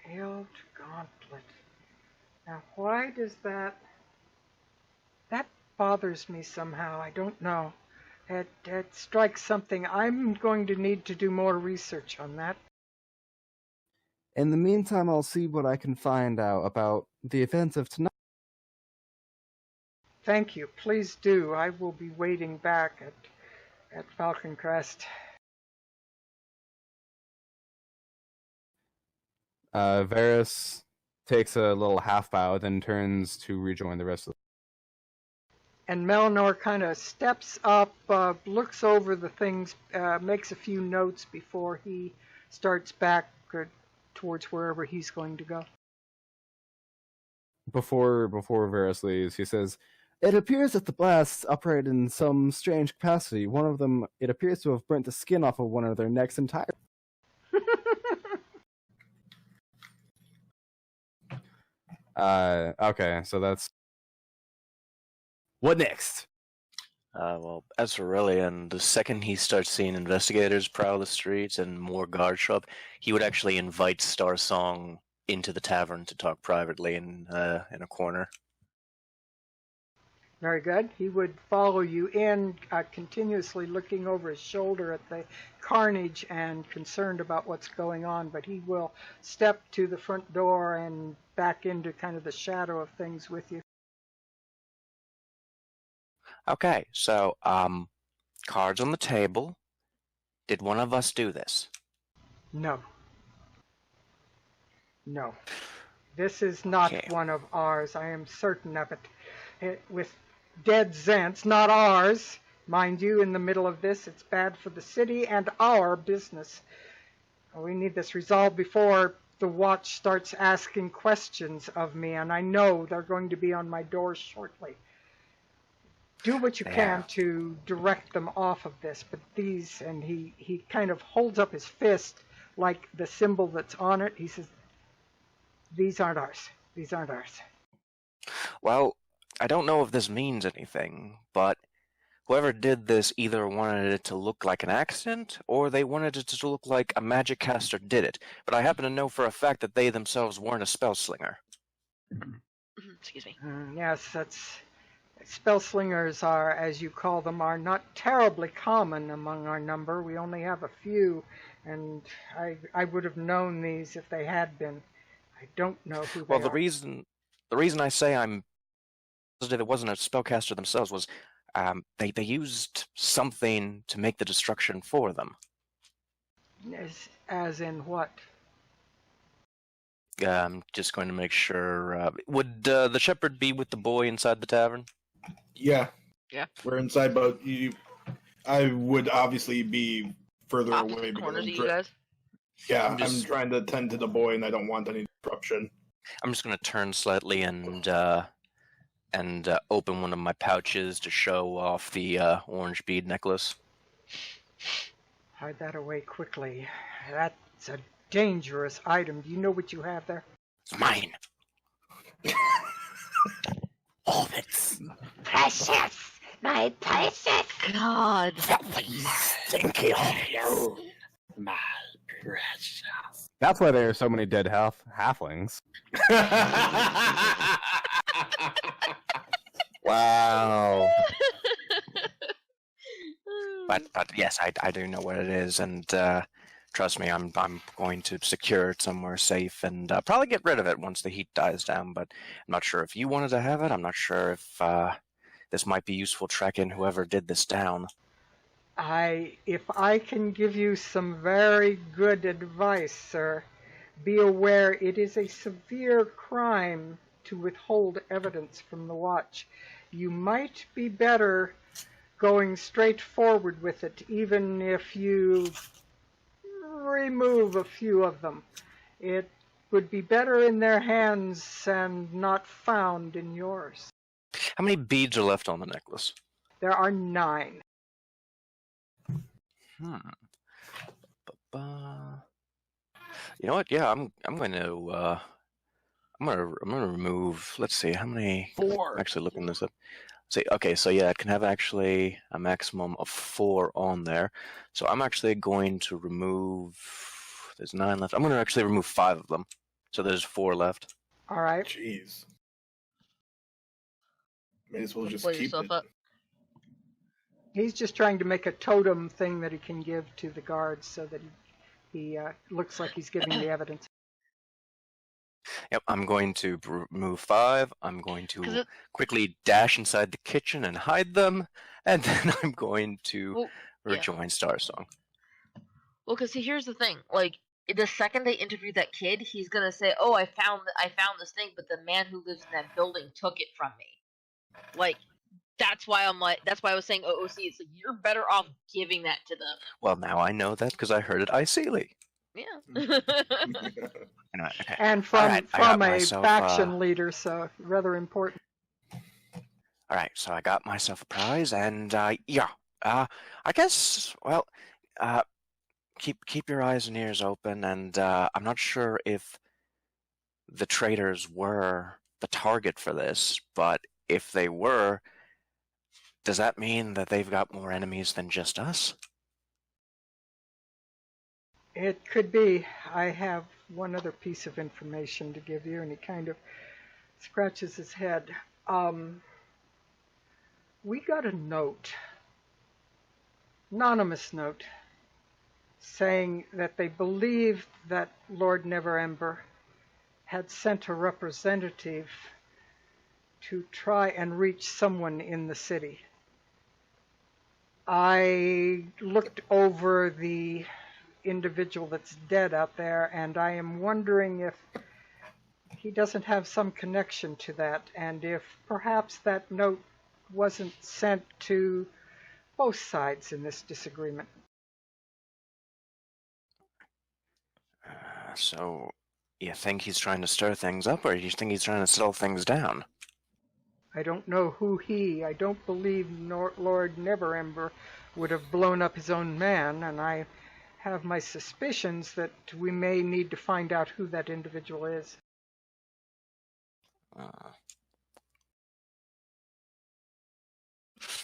Mailed gauntlet. Now, why does that... That bothers me somehow. I don't know. It strikes something. I'm going to need to do more research on that. In the meantime, I'll see what I can find out about the events of tonight. Thank you. Please do. I will be waiting back at Falcon Crest. Varys takes a little half bow, then turns to rejoin the rest of And Melnor kind of steps up, looks over the things, makes a few notes before he starts back towards wherever he's going to go. Before Varys leaves, he says, "It appears that the blasts operate in some strange capacity. One of them, it appears to have burnt the skin off of one of their necks entirely." Okay, so that's... What next? Well, as for Aurelian, the second he starts seeing investigators prowl the streets and more guards show up, he would actually invite Star Song into the tavern to talk privately in a corner. Very good. He would follow you in, continuously looking over his shoulder at the carnage and concerned about what's going on, but he will step to the front door and back into kind of the shadow of things with you. Okay, so, cards on the table. Did one of us do this? No. No. This is not one of ours. I am certain of it. With dead Zents, not ours. Mind you, in the middle of this, it's bad for the city and our business. We need this resolved before the watch starts asking questions of me, and I know they're going to be on my door shortly. Do what you can to direct them off of this, but these, and he kind of holds up his fist like the symbol that's on it. He says, "These aren't ours. These aren't ours." Well, I don't know if this means anything, but whoever did this either wanted it to look like an accident, or they wanted it to look like a magic caster did it. But I happen to know for a fact that they themselves weren't a spell slinger. Excuse me. Yes, that's... Spell slingers are, as you call them, are not terribly common among our number. We only have a few, and I would have known these if they had been. I don't know who they are. Well, the reason I say I'm positive it wasn't a spellcaster themselves was they used something to make the destruction for them. As in what? I'm just going to make sure. Would the shepherd be with the boy inside the tavern? Yeah. Yeah. We're inside, but I would obviously be further away. Corner to you guys? Yeah, I'm trying to tend to the boy, and I don't want any disruption. I'm just going to turn slightly and open one of my pouches to show off the orange bead necklace. Hide that away quickly. That's a dangerous item. Do you know what you have there? It's mine. All of it. Precious! My precious! God. Stinky of you! My precious. That's why there are so many dead halflings. Wow. But yes, I do know what it is, and trust me, I'm going to secure it somewhere safe and probably get rid of it once the heat dies down. But I'm not sure if you wanted to have it. I'm not sure if this might be useful tracking whoever did this down. If I can give you some very good advice, sir, be aware it is a severe crime to withhold evidence from the watch. You might be better going straight forward with it, even if you remove a few of them. It would be better in their hands and not found in yours. How many beads are left on the necklace? There are 9. You know what? Yeah, I'm going to remove. Let's see, how many? 4. I'm actually looking this up. See, okay, so yeah, it can have actually a maximum of 4 on there. So I'm actually going to remove. There's 9 left. I'm going to actually remove 5 of them. So there's 4 left. All right. Jeez. May as well just Blow keep yourself it. up. He's just trying to make a totem thing that he can give to the guards so that he looks like he's giving the evidence. Yep, I'm going to move 5. I'm going to quickly dash inside the kitchen and hide them, and then I'm going to rejoin Starsong. Well, because here's the thing. Like, the second they interview that kid, he's gonna say, "Oh, I found this thing, but the man who lives in that building took it from me." Like, that's why I was saying OOC. It's like, you're better off giving that to them. Well, now I know that because I heard it Icily. Yeah. And from a faction leader, so rather important. All right, so I got myself a prize, and I guess, well, keep your eyes and ears open, and I'm not sure if the traitors were the target for this, but if they were, does that mean that they've got more enemies than just us? It could be. I have one other piece of information to give you, and he kind of scratches his head. We got a note, anonymous note, saying that they believed that Lord Neverember had sent a representative to try and reach someone in the city. I looked over the individual that's dead out there, and I am wondering if he doesn't have some connection to that, and if perhaps that note wasn't sent to both sides in this disagreement. So, you think he's trying to stir things up, or you think he's trying to settle things down? I don't know who I don't believe Lord Neverember would have blown up his own man, and I have my suspicions that we may need to find out who that individual is.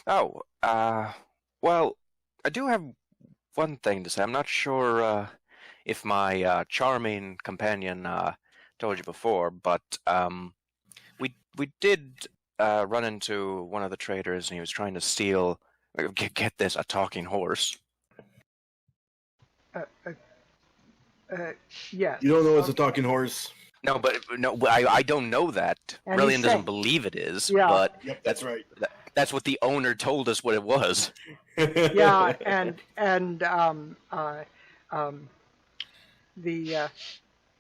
Well, I do have one thing to say. I'm not sure if my charming companion told you before, but we did run into one of the traders, and he was trying to steal, get this, a talking horse. Yes. You don't know it's a talking horse? No, I don't know that. And Brilliant doesn't believe it is, yeah. But yep, that's right. That's what the owner told us what it was. Yeah, and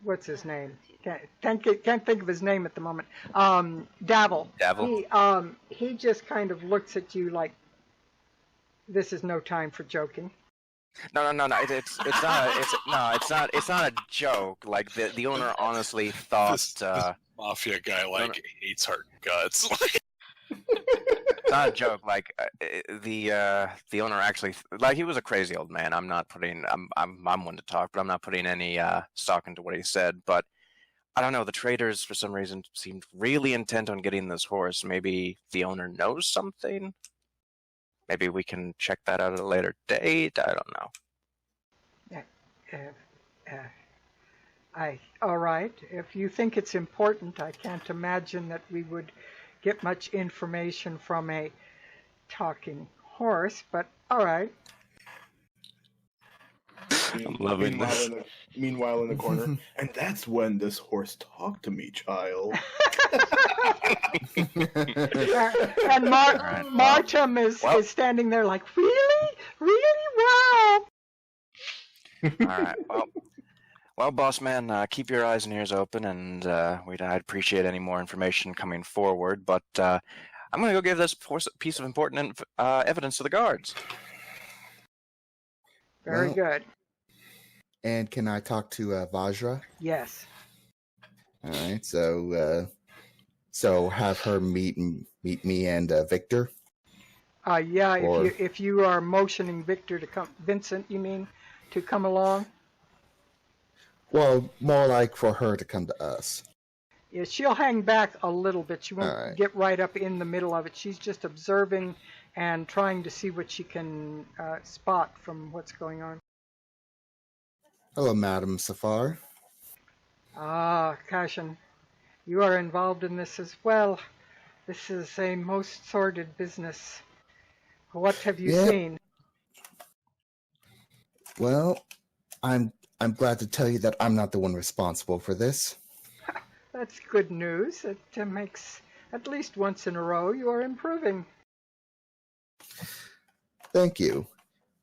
what's his name? Can't think of his name at the moment. Davil. He just kind of looks at you like, this is no time for joking. No. It's not a joke. Like the owner honestly thought this mafia guy hates heart and guts. It's not a joke. Like the owner actually, like, he was a crazy old man. I'm one to talk, but I'm not putting any stock into what he said. But I don't know. The traders, for some reason, seemed really intent on getting this horse. Maybe the owner knows something. Maybe we can check that out at a later date. I don't know. All right. If you think it's important, I can't imagine that we would get much information from a talking horse, but all right. I'm loving this. Meanwhile, in the corner, and that's when this horse talked to me, child. And Martum is standing there like, really? Wow. All right. Well, boss man, keep your eyes and ears open, and I'd appreciate any more information coming forward. But I'm going to go give this piece of important evidence to the guards. Very good. And can I talk to Vajra? Yes. All right. So have her meet me and Victor. Yeah. If you are motioning Victor to come, Vincent, you mean, to come along? Well, more like for her to come to us. Yeah, she'll hang back a little bit. She won't get right up in the middle of it. She's just observing and trying to see what she can spot from what's going on. Hello, Madam Safar. Kashan, you are involved in this as well. This is a most sordid business. What have you seen? Well, I'm glad to tell you that I'm not the one responsible for this. That's good news. It makes at least once in a row you are improving. Thank you.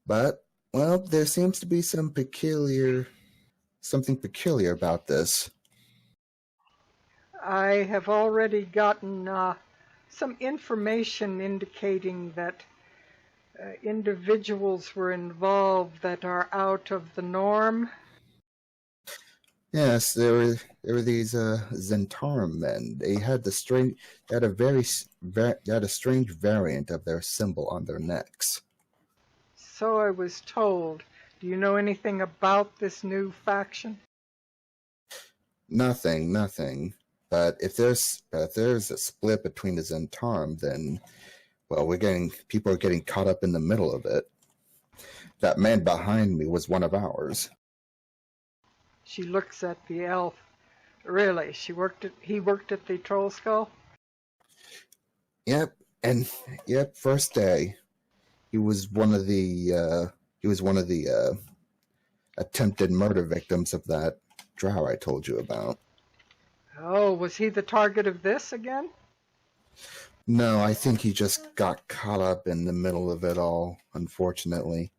But, well, there seems to be something peculiar about this. I have already gotten some information indicating that individuals were involved that are out of the norm. Yes, there were these Zentarum men. They had a strange variant of their symbol on their necks. So I was told. Do you know anything about this new faction? Nothing. But if there's a split between the Zentarum, then, well, people are getting caught up in the middle of it. That man behind me was one of ours. She looks at the elf. Really? He worked at the Trollskull? Yep, first day. He was one of the attempted murder victims of that drow I told you about. Oh, was he the target of this again? No, I think he just got caught up in the middle of it all, unfortunately.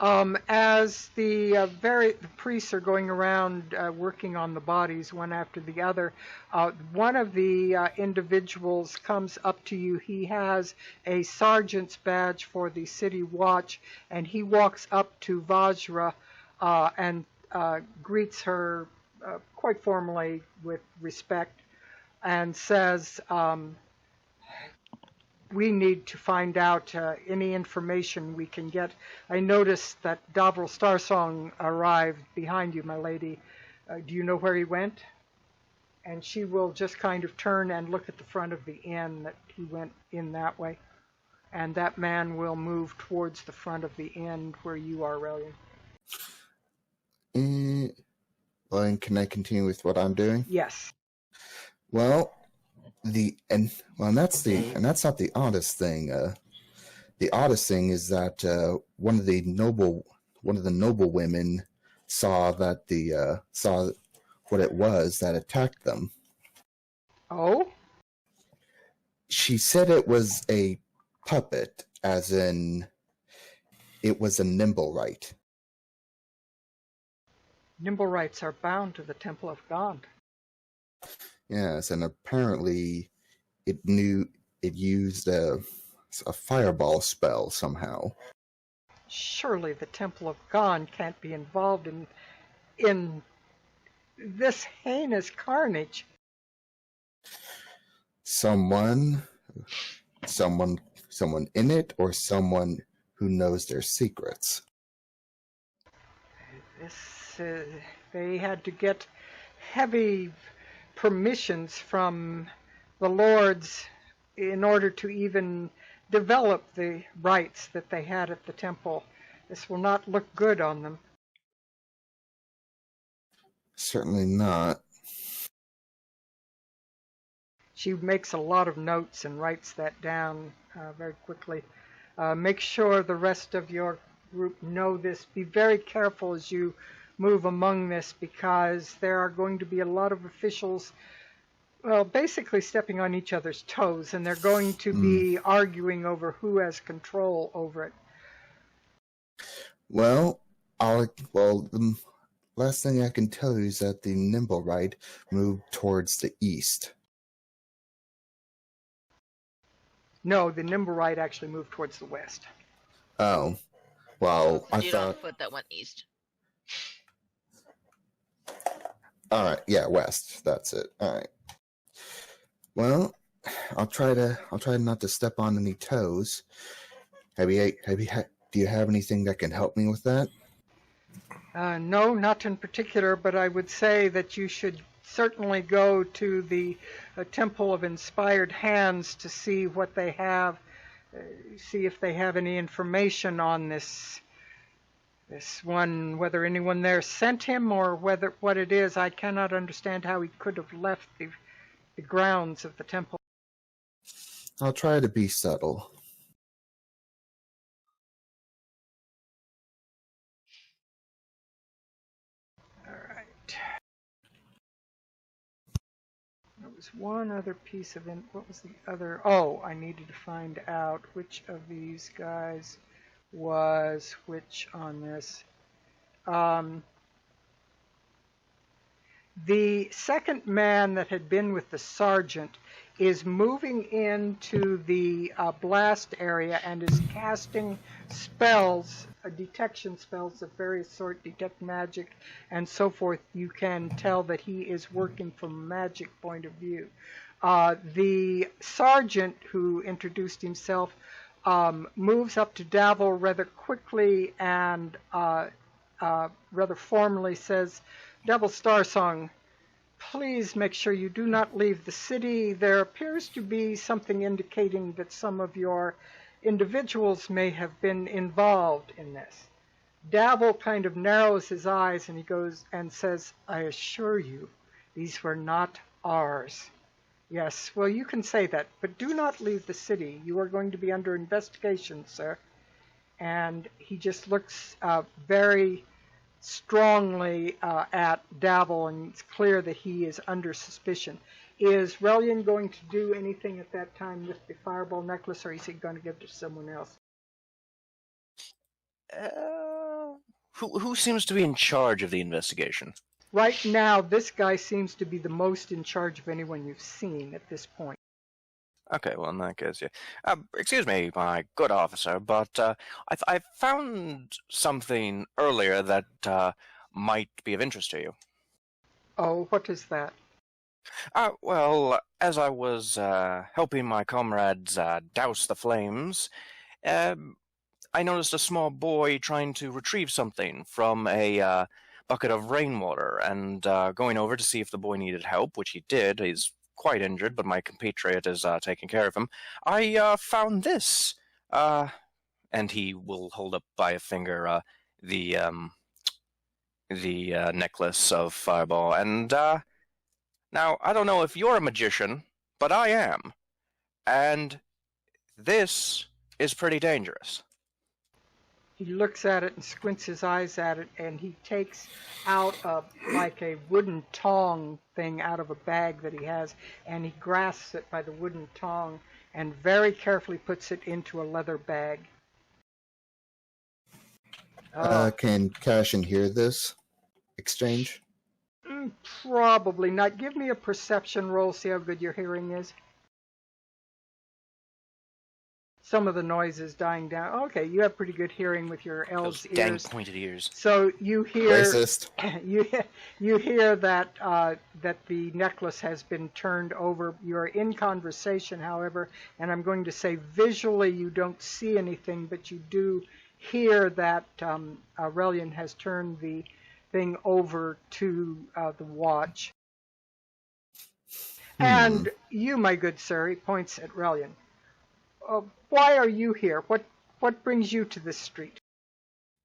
As the priests are going around working on the bodies one after the other, one of the individuals comes up to you. He has a sergeant's badge for the city watch, and he walks up to Vajra and greets her quite formally with respect and says, we need to find out any information we can get. I noticed that Davril Starsong arrived behind you, my lady. Do you know where he went? And she will just kind of turn and look at the front of the inn that he went in that way. And that man will move towards the front of the inn where you are, Relian. Well, and can I continue with what I'm doing? Yes. Well, that's not the oddest thing. The oddest thing is that one of the noble women saw what it was that attacked them. Oh? She said it was a puppet, as in it was a Nimblewright. Nimblewrights are bound to the Temple of God. Yes, and apparently it used a fireball spell somehow. Surely the Temple of God can't be involved in this heinous carnage. Someone in it, or someone who knows their secrets. They had to get heavy permissions from the lords in order to even develop the rites that they had at the temple. This will not look good on them. Certainly not. She makes a lot of notes and writes that down very quickly. Make sure the rest of your group know this. Be very careful as you move among this, because there are going to be a lot of officials, well, basically stepping on each other's toes, and they're going to be arguing over who has control over it. Well, the last thing I can tell you is that the Nimblewright moved towards the east. No, the Nimblewright actually moved towards the west. Oh, well, I Dude thought. on foot that went east. All right, yeah, west. That's it. All right. Well, I'll try not to step on any toes. Do you have anything that can help me with that? No, not in particular, but I would say that you should certainly go to the Temple of Inspired Hands to see what they have, see if they have any information on this one, whether anyone there sent him or what it is. I cannot understand how he could have left the grounds of the temple. I'll try to be subtle. All right. was one other piece of what was the other? Oh, I needed to find out which of these guys was which on this. The second man that had been with the sergeant is moving into the blast area and is casting spells, detection spells of various sort, detect magic and so forth. You can tell that he is working from a magic point of view. The sergeant who introduced himself moves up to Davil rather quickly and rather formally says, Devil Starsong, please make sure you do not leave the city. There appears to be something indicating that some of your individuals may have been involved in this. Davil kind of narrows his eyes and he goes and says, I assure you, these were not ours. Yes, well, you can say that, but do not leave the city. You are going to be under investigation, sir. And he just looks very strongly at Davil, and it's clear that he is under suspicion. Is Relian going to do anything at that time with the fireball necklace, or is he going to give it to someone else? Who seems to be in charge of the investigation? Right now, this guy seems to be the most in charge of anyone you've seen at this point. Okay, well, in that case, yeah. Excuse me, my good officer, but I found something earlier that might be of interest to you. Oh, what is that? Well, as I was helping my comrades douse the flames, I noticed a small boy trying to retrieve something from a bucket of rainwater, and going over to see if the boy needed help, which he did. He's quite injured, but my compatriot is taking care of him. I found this, and he will hold up by a finger the necklace of fireball. And now I don't know if you're a magician, but I am, and this is pretty dangerous. He looks at it and squints his eyes at it, and he takes out like a wooden tong thing out of a bag that he has, and he grasps it by the wooden tong and very carefully puts it into a leather bag. Can Cashin hear this exchange? Probably not. Give me a perception roll, see how good your hearing is. Some of the noise is dying down. Okay, you have pretty good hearing with your elves' Those dang ears. pointed ears. So you hear Racist. you hear that that the necklace has been turned over. You're in conversation, however, and I'm going to say visually you don't see anything, but you do hear that Relian has turned the thing over to the watch. And you, my good sir, he points at Relian. Why are you here? What brings you to this street?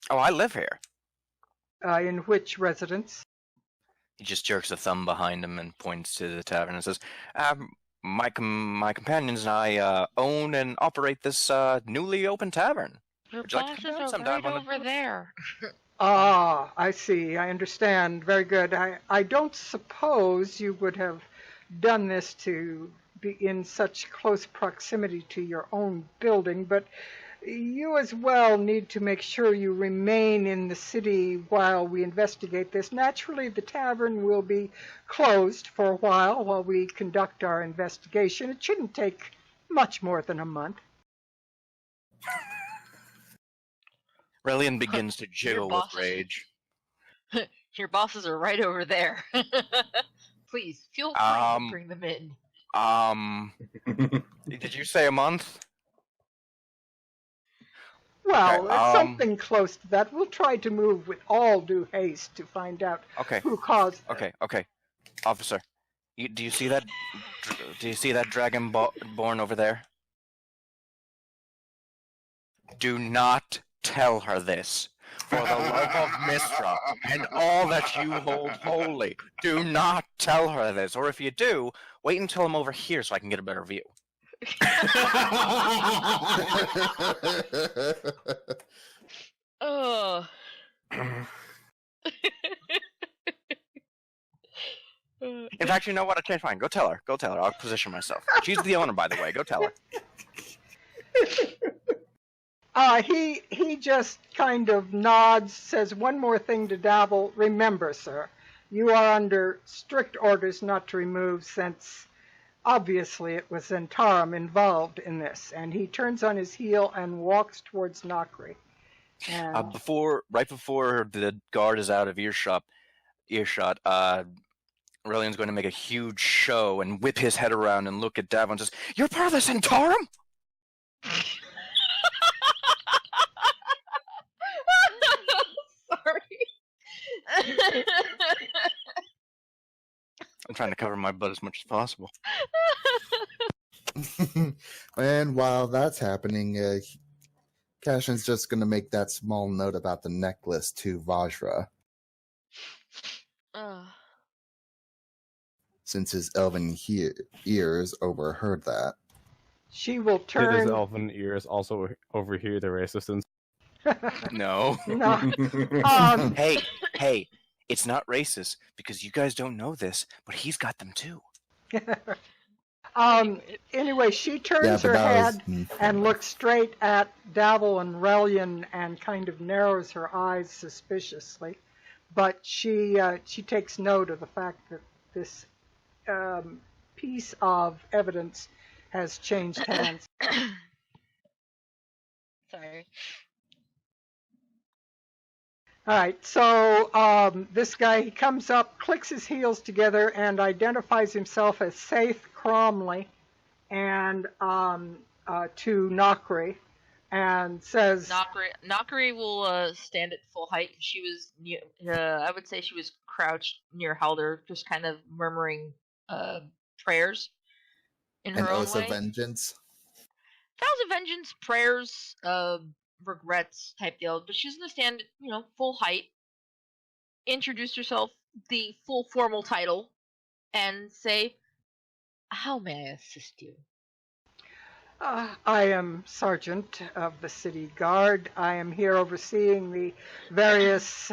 Oh, I live here. In which residence? He just jerks a thumb behind him and points to the tavern and says, my companions and I own and operate this newly opened tavern. Your Would you like to bosses come are sometime right on the- over there. Ah, I see. I understand. Very good. I don't suppose you would have done this to be in such close proximity to your own building, but you as well need to make sure you remain in the city while we investigate this. Naturally, the tavern will be closed for a while we conduct our investigation. It shouldn't take much more than a month. Relian begins to jiggle with bosses. rage. Your bosses are right over there. Please, feel free to bring them in. Did you say a month? Well, Okay, it's something close to that. We'll try to move with all due haste to find out who caused it. Okay. Officer, do you see that? Do you see that dragonborn over there? Do not tell her this. For the love of Mistra and all that you hold holy, do not tell her this. Or if you do, wait until I'm over here so I can get a better view. Oh. In fact, you know what? I changed mine. Go tell her. Go tell her. I'll position myself. She's the owner, by the way. Go tell her. He just kind of nods, says one more thing to Dabble. Remember, sir, you are under strict orders not to remove, since obviously it was Zentarum involved in this. And he turns on his heel and walks towards Nokri. And Right before the guard is out of earshot, Aurelian's going to make a huge show and whip his head around and look at Davon and says, "You're part of the Zentarum?" Sorry. I'm trying to cover my butt as much as possible. And while that's happening, Cashin's just going to make that small note about the necklace to Vajra, since his elven ears overheard that. she will Did turn. his elven ears also overhear the racistance? No. No. Hey, it's not racist because you guys don't know this, but he's got them too. Anyway, she turns her head and looks straight at Davil and Relian and kind of narrows her eyes suspiciously. But she takes note of the fact that this piece of evidence has changed hands. Sorry. All right, so this guy, he comes up, clicks his heels together, and identifies himself as Saith Cromley and to Nokri, and says... Nokri will stand at full height. She was near, I would say she was crouched near Halder, just kind of murmuring prayers in her own way. Of vengeance. Vows of vengeance, prayers, regrets type deal, but she's gonna stand at, full height, introduce herself, the full formal title, and say, "How may I assist you?" I am Sergeant of the City Guard. I am here overseeing the various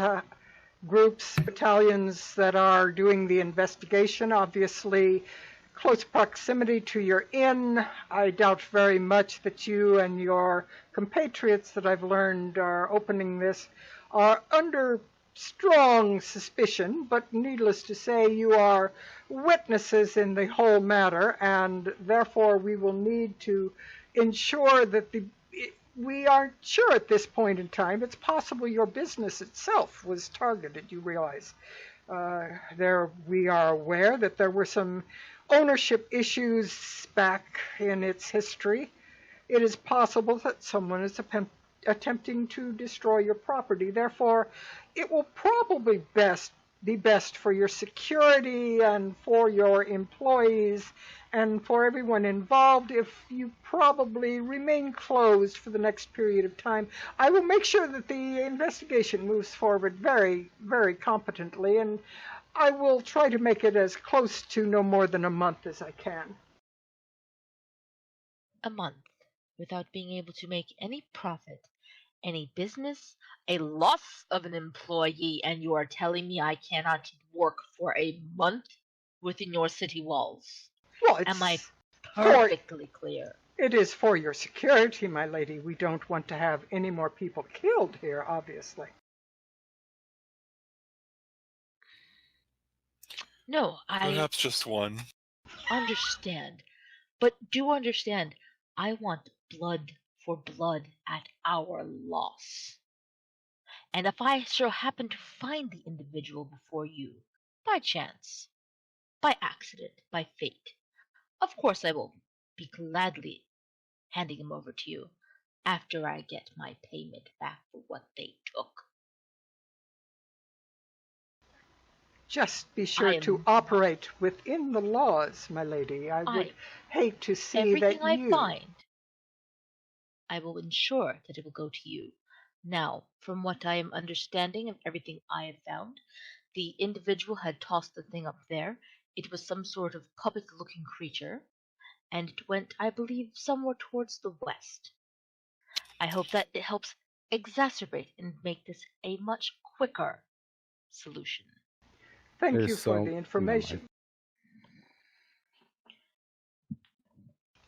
groups, battalions that are doing the investigation. Obviously, close proximity to your inn. I doubt very much that you and your compatriots that I've learned are opening this are under strong suspicion, but needless to say, you are witnesses in the whole matter, and therefore we will need to ensure that we aren't sure at this point in time. It's possible your business itself was targeted, you realize. We are aware that there were some ownership issues back in its history. It is possible that someone is attempting to destroy your property. Therefore, it will probably be best for your security and for your employees and for everyone involved if you probably remain closed for the next period of time. I will make sure that the investigation moves forward very, very competently, and I will try to make it as close to no more than a month as I can. A month without being able to make any profit, any business, a loss of an employee, and you are telling me I cannot work for a month within your city walls? Well, it's Am I perfectly clear? It is for your security, my lady. We don't want to have any more people killed here, obviously. No, Perhaps just one. Understand. But do understand, I want blood for blood at our loss. And if I so happen to find the individual before you, by chance, by accident, by fate, of course I will be gladly handing him over to you after I get my payment back for what they took. Just be sure to operate within the laws, my lady. I would hate to see everything that you... I find, I will ensure that it will go to you. Now, from what I am understanding of everything I have found, the individual had tossed the thing up there. It was some sort of puppet-looking creature, and it went, I believe, somewhere towards the west. I hope that it helps exacerbate and make this a much quicker solution. Thank you for the information.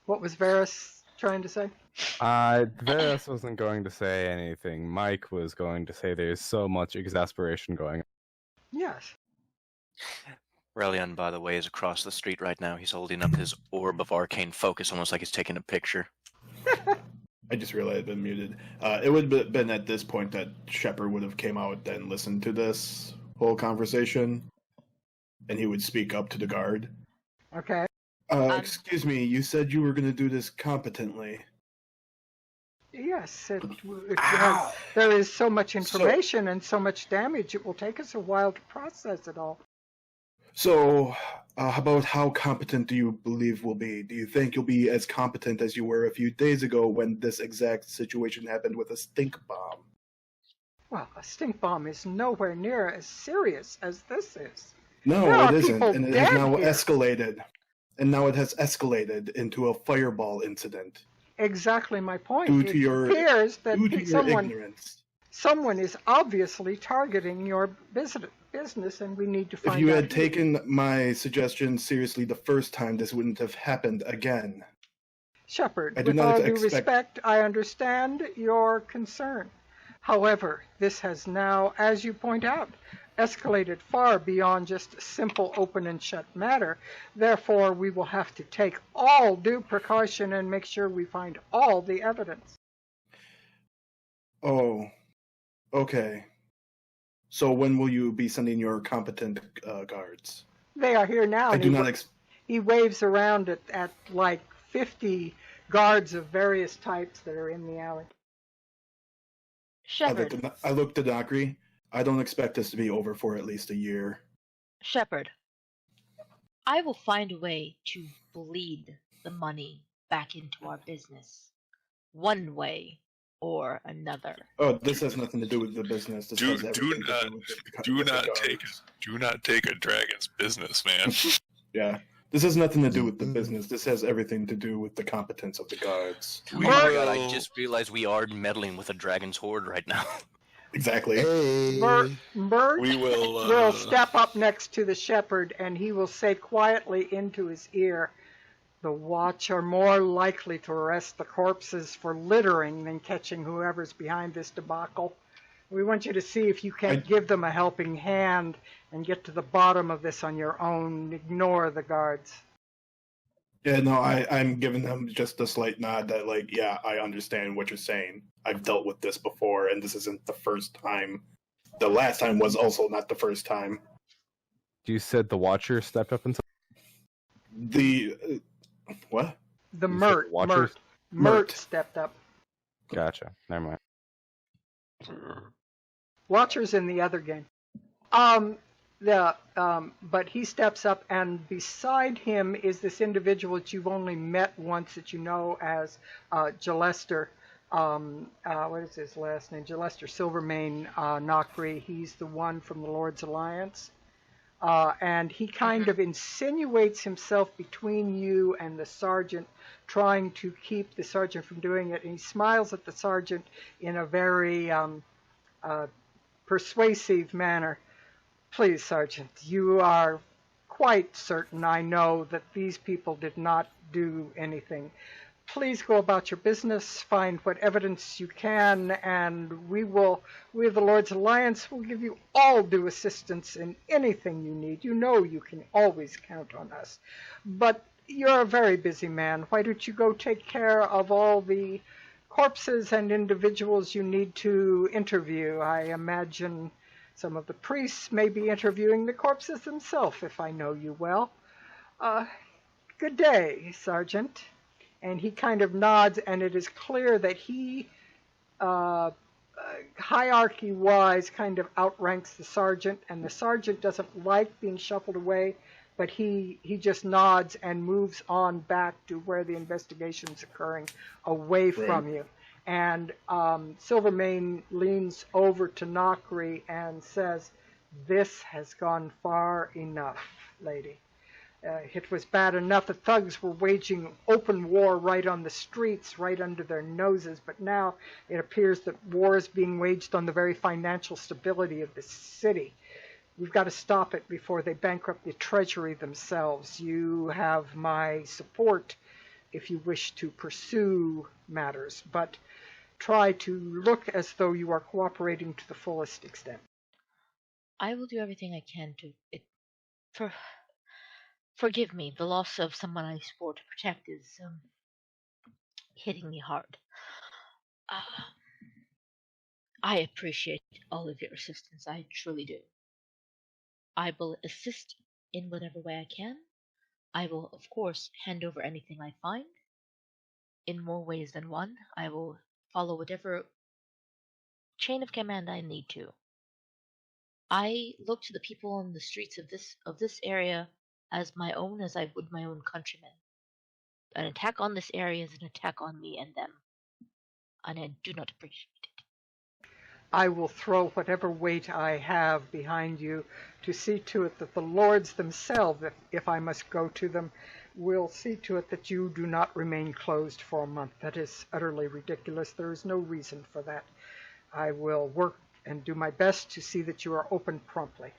What was Varys trying to say? Varys wasn't going to say anything. Mike was going to say there's so much exasperation going on. Yes. Relian, by the way, is across the street right now. He's holding up his orb of arcane focus, almost like he's taking a picture. I just realized I'd been muted. It would have been at this point that Shepard would have came out and listened to this whole conversation, and he would speak up to the guard. Okay. Excuse me, you said you were going to do this competently. Yes, there is so much information and so much damage, it will take us a while to process it all. So, about how competent do you believe we'll be? Do you think you'll be as competent as you were a few days ago when this exact situation happened with a stink bomb? Well, a stink bomb is nowhere near as serious as this is. No, it isn't, and it has now escalated. And now it has escalated into a fireball incident. Exactly my point. Due to your appears that ignorance. Someone is obviously targeting your business, and we need to find out. If you had taken my suggestion seriously the first time, this wouldn't have happened again. Shepard, with all due respect, I understand your concern. However, this has now, as you point out, escalated far beyond just a simple open and shut matter. Therefore, we will have to take all due precaution and make sure we find all the evidence. Oh, okay. So when will you be sending your competent guards? They are here now. I do not he waves around at like 50 guards of various types that are in the alley. Shepard. I looked at Dockery. I don't expect this to be over for at least a year. Shepard, I will find a way to bleed the money back into our business. One way or another. Oh, this has nothing to do with the business. This do not take a dragon's business, man. Yeah. This has nothing to do with the business. This has everything to do with the competence of the guards. Oh my god, I just realized we are meddling with a dragon's horde right now. Exactly. Hey. Bert will step up next to the shepherd, and he will say quietly into his ear, "The Watch are more likely to arrest the corpses for littering than catching whoever's behind this debacle. We want you to see if you can't give them a helping hand and get to the bottom of this on your own. Ignore the guards." Yeah, no, I'm giving them just a slight nod that, like, yeah, I understand what you're saying. I've dealt with this before, and this isn't the first time. The last time was also not the first time. You said the Watcher stepped up and what? The Mert stepped up. Gotcha. Never mind. Watcher's in the other game. But he steps up, and beside him is this individual that you've only met once, that you know as Gelester. What is his last name? Gelester Silvermane Nokri. He's the one from the Lord's Alliance. And he kind of insinuates himself between you and the sergeant, trying to keep the sergeant from doing it. And he smiles at the sergeant in a very persuasive manner. "Please, Sergeant, you are quite certain, I know, that these people did not do anything. Please go about your business, find what evidence you can, and we, the Lord's Alliance, will give you all due assistance in anything you need. You know you can always count on us. But you're a very busy man. Why don't you go take care of all the corpses and individuals you need to interview? I imagine some of the priests may be interviewing the corpses themselves, if I know you well. Good day, Sergeant." And he kind of nods, and it is clear that he, hierarchy-wise, kind of outranks the sergeant, and the sergeant doesn't like being shuffled away, but he just nods and moves on back to where the investigation's occurring, away from you. And Silvermane leans over to Nokri and says, "This has gone far enough, lady. It was bad enough the thugs were waging open war right on the streets, right under their noses, but now it appears that war is being waged on the very financial stability of the city. We've got to stop it before they bankrupt the treasury themselves. You have my support if you wish to pursue matters, but try to look as though you are cooperating to the fullest extent. I will do everything I can to forgive me. The loss of someone I swore to protect is hitting me hard. I appreciate all of your assistance. I truly do. I will assist in whatever way I can. I will, of course, hand over anything I find. In more ways than one, I will follow whatever chain of command I need to. I look to the people on the streets of this area as my own as I would my own countrymen. An attack on this area is an attack on me and them, and I do not appreciate it. I will throw whatever weight I have behind you to see to it that the lords themselves, if I must go to them, will see to it that you do not remain closed for a month. That is utterly ridiculous. There is no reason for that. I will work and do my best to see that you are open promptly.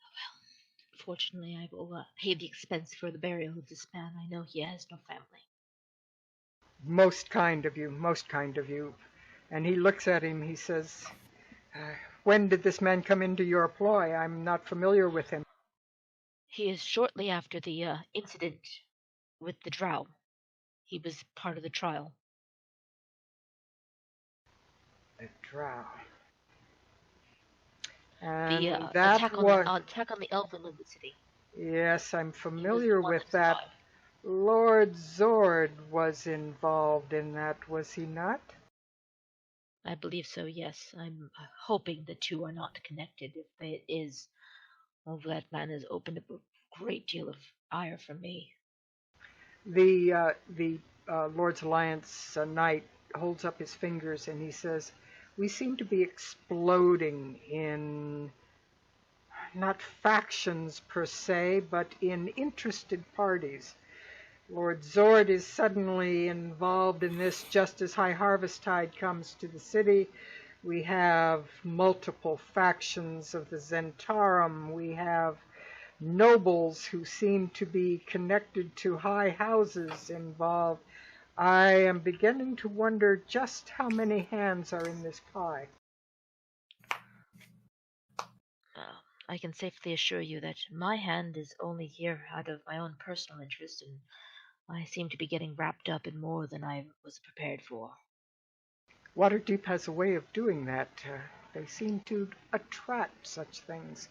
Well, fortunately, I will pay the expense for the burial of this man. I know he has no family. Most kind of you, most kind of you. And he looks at him, he says, when did this man come into your employ? I'm not familiar with him. He is shortly after the incident with the drow. He was part of the trial. The drow. And The that attack on the elven of the city. Yes, I'm familiar with that. Lord Zord was involved in that, was he not? I believe so, yes. I'm hoping the two are not connected. If it is, well, that man has opened up a great deal of ire for me. The Lord's Alliance knight holds up his fingers and he says, we seem to be exploding in not factions per se, but in interested parties. Lord Zord is suddenly involved in this just as High Harvest Tide comes to the city. We have multiple factions of the Zentarum. We have nobles who seem to be connected to high houses involved. I am beginning to wonder just how many hands are in this pie. I can safely assure you that my hand is only here out of my own personal interest, and I seem to be getting wrapped up in more than I was prepared for. Waterdeep has a way of doing that. They seem to attract such things.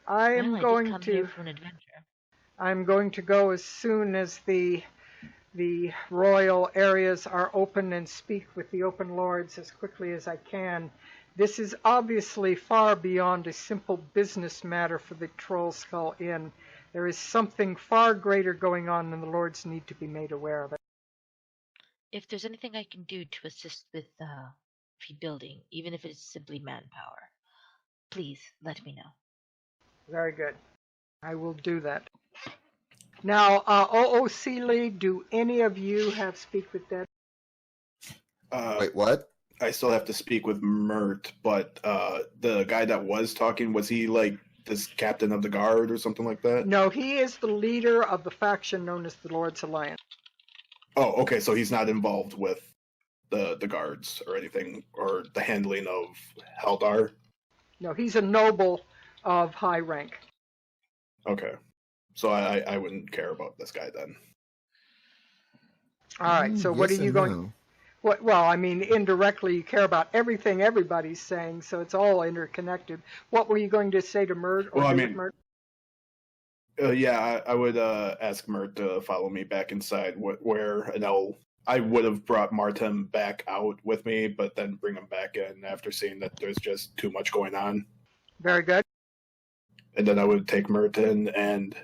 I'm going to come here for an adventure. I'm going to go as soon as the royal areas are open and speak with the open lords as quickly as I can. This is obviously far beyond a simple business matter for the Trollskull Inn. There is something far greater going on, and the lords need to be made aware of it. If there's anything I can do to assist with rebuilding, even if it's simply manpower, please let me know. Very good. I will do that. Now, OOC, do any of you have speak with dead? Wait, what? I still have to speak with Mert, but the guy that was talking, was he like this captain of the guard or something like that? No, he is the leader of the faction known as the Lord's Alliance. Oh, okay, so he's not involved with the guards or anything, or the handling of Haldar? No, he's a noble of high rank. Okay. So I wouldn't care about this guy then. All right, so what are you going... No. Well, I mean, indirectly you care about everything everybody's saying, so it's all interconnected. What were you going to say to Mert? Well, I mean, yeah, I would ask Mert to follow me back inside where, and I would have brought Martin back out with me, but then bring him back in after seeing that there's just too much going on. Very good. And then I would take Merton and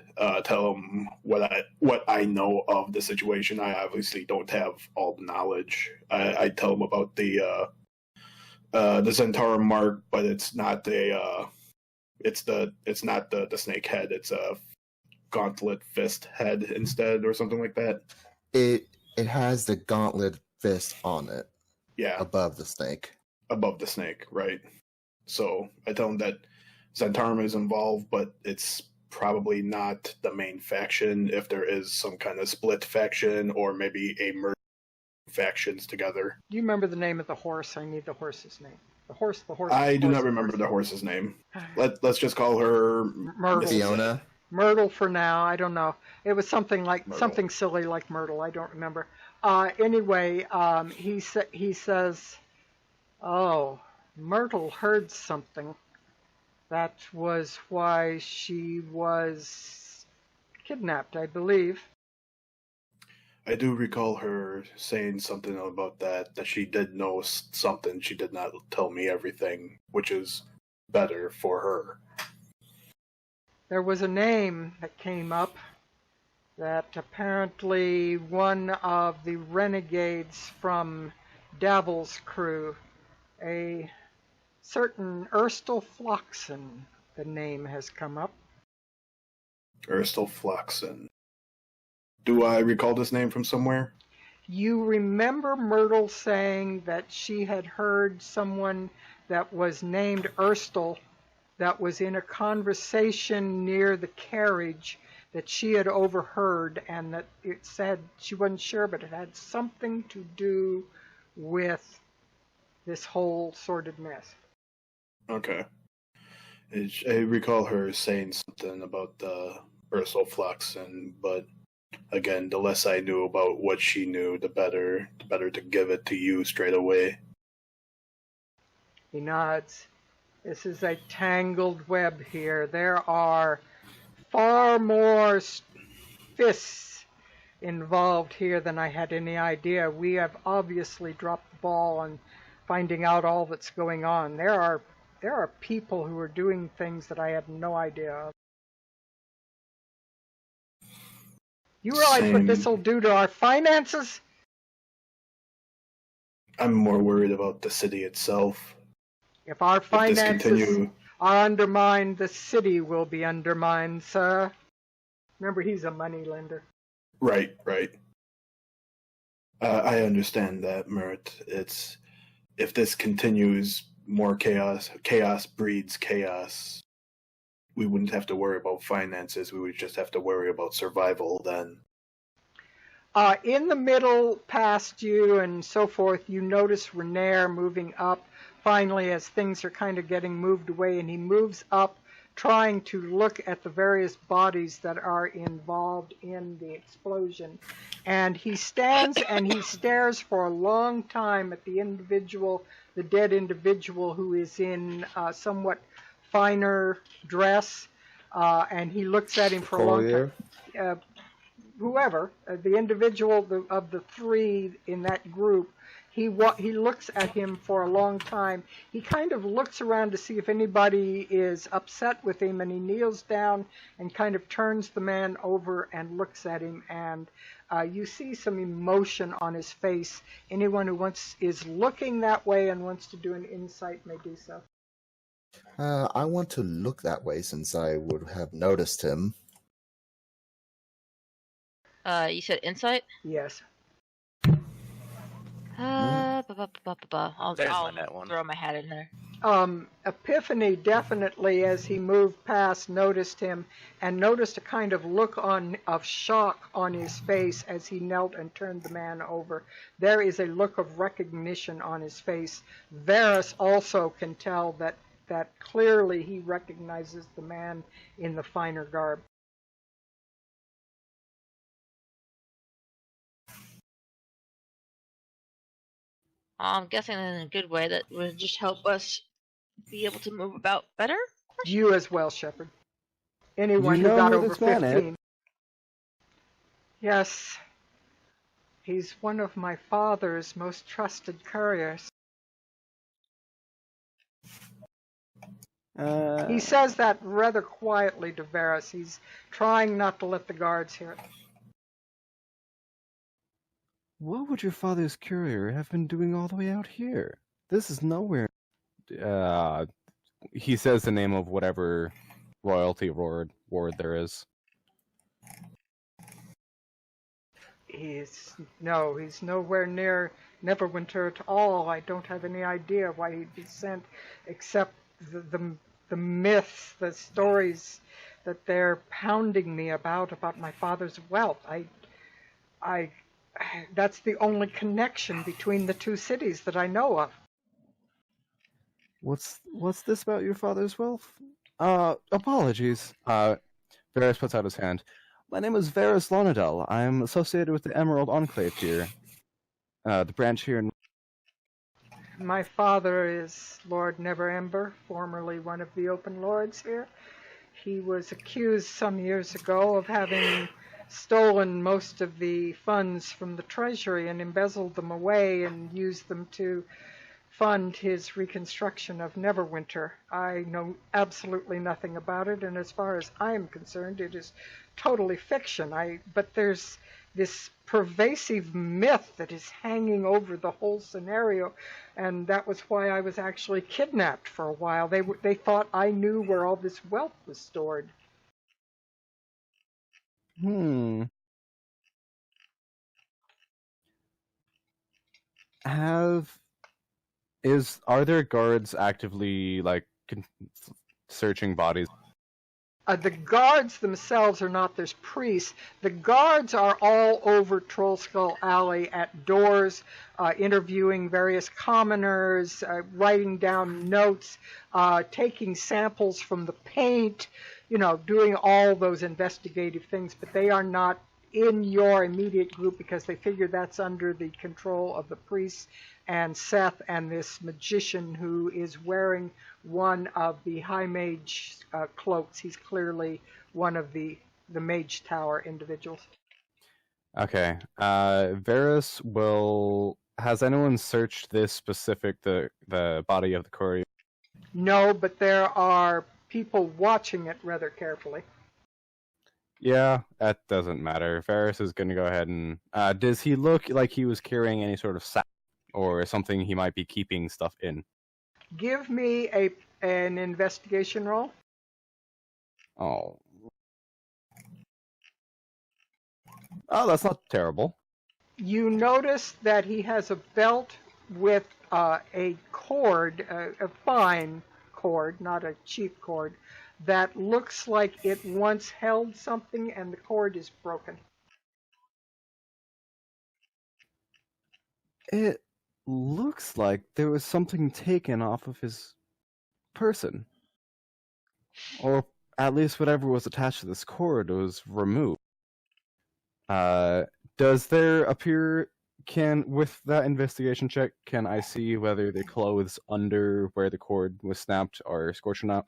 tell him what I know of the situation. I obviously don't have all the knowledge. I tell him about the Zentarum mark, but it's not the snake head. It's a gauntlet fist head instead, or something like that. It has the gauntlet fist on it. Yeah, above the snake. Above the snake, right? So I tell him that Zentarum is involved, but it's probably not the main faction if there is some kind of split faction or maybe a merge factions together. Do you remember the name of the horse? I need the horse's name. The horse. I do not remember the horse's name. Let's just call her Myrtle. Fiona. Myrtle for now. I don't know. It was something like Myrtle. something silly like Myrtle. I don't remember. Anyway, he says, "Oh, Myrtle heard something. That was why she was kidnapped, I believe." I do recall her saying something about that she did know something. She did not tell me everything, which is better for her. There was a name that came up that apparently one of the renegades from Davil's crew, a certain Erstal Floxen, the name has come up. Erstal Floxen. Do I recall this name from somewhere? You remember Myrtle saying that she had heard someone that was named Erstal that was in a conversation near the carriage that she had overheard, and that it said, she wasn't sure, but it had something to do with this whole sordid mess. Okay. I recall her saying something about the Ursula Floxen, but again, the less I knew about what she knew, the better to give it to you straight away. He nods. This is a tangled web here. There are far more fists involved here than I had any idea. We have obviously dropped the ball on finding out all that's going on. There are people who are doing things that I had no idea of. You realize what this will do to our finances? I'm more worried about the city itself. If our finances are undermined, the city will be undermined, sir. Remember, he's a moneylender. Right. I understand that, Mert. If this continues, more chaos breeds chaos. We wouldn't have to worry about finances. We would just have to worry about survival then. In the middle, past you and so forth, you notice Renair moving up. Finally, as things are kind of getting moved away, and he moves up, trying to look at the various bodies that are involved in the explosion. And he stands and he stares for a long time at the dead individual who is in somewhat finer dress, and he looks at him for a long time. Whoever, the individual of the three in that group, he looks at him for a long time. He kind of looks around to see if anybody is upset with him, and he kneels down and kind of turns the man over and looks at him, and you see some emotion on his face. Anyone who is looking that way and wants to do an insight may do so. I want to look that way since I would have noticed him. You said insight? Yes. I'll There's my net one. throw my hat in there. Epiphany definitely, as he moved past, noticed him and noticed a kind of look of shock on his face as he knelt and turned the man over. There is a look of recognition on his face. Varys also can tell that clearly he recognizes the man in the finer garb. I'm guessing in a good way that would just help us be able to move about better. You as well, Shepard. Anyone You who know got who over this man 15. is? Yes. He's one of my father's most trusted couriers. He says that rather quietly to Varys. He's trying not to let the guards hear it. What would your father's courier have been doing all the way out here? This is nowhere. He says the name of whatever royalty ward there is. He's nowhere near Neverwinter at all. I don't have any idea why he'd be sent, except the myths, the stories that they're pounding me about my father's wealth. That's the only connection between the two cities that I know of. What's this about your father's wealth? Apologies. Varys puts out his hand. My name is Varys Lonadel. I'm associated with the Emerald Enclave here. The branch here in... My father is Lord Neverember, formerly one of the Open Lords here. He was accused some years ago of having stolen most of the funds from the treasury and embezzled them away and used them to fund his reconstruction of Neverwinter. I know absolutely nothing about it, and as far as I am concerned, it is totally fiction. But there's this pervasive myth that is hanging over the whole scenario, and that was why I was actually kidnapped for a while. They thought I knew where all this wealth was stored. Are there guards actively searching bodies? The guards themselves are not. There's priests. The guards are all over Trollskull Alley at doors, interviewing various commoners, writing down notes, taking samples from the paint, doing all those investigative things. But they are not in your immediate group because they figure that's under the control of the priests and Seth and this magician who is wearing one of the High Mage cloaks. He's clearly one of the Mage Tower individuals. Okay. Varys will... Has anyone searched this specific, the body of the courier? No, but there are people watching it rather carefully. Yeah, that doesn't matter. Varys is going to go ahead and... does he look like he was carrying any sort of sack or something he might be keeping stuff in? Give me an investigation roll. Oh, that's not terrible. You notice that he has a belt with a cord, a fine cord, not a cheap cord, that looks like it once held something and the cord is broken. It looks like there was something taken off of his person. Or at least whatever was attached to this cord was removed. Does there appear... with that investigation check, can I see whether the clothes under where the cord was snapped are scorched or not?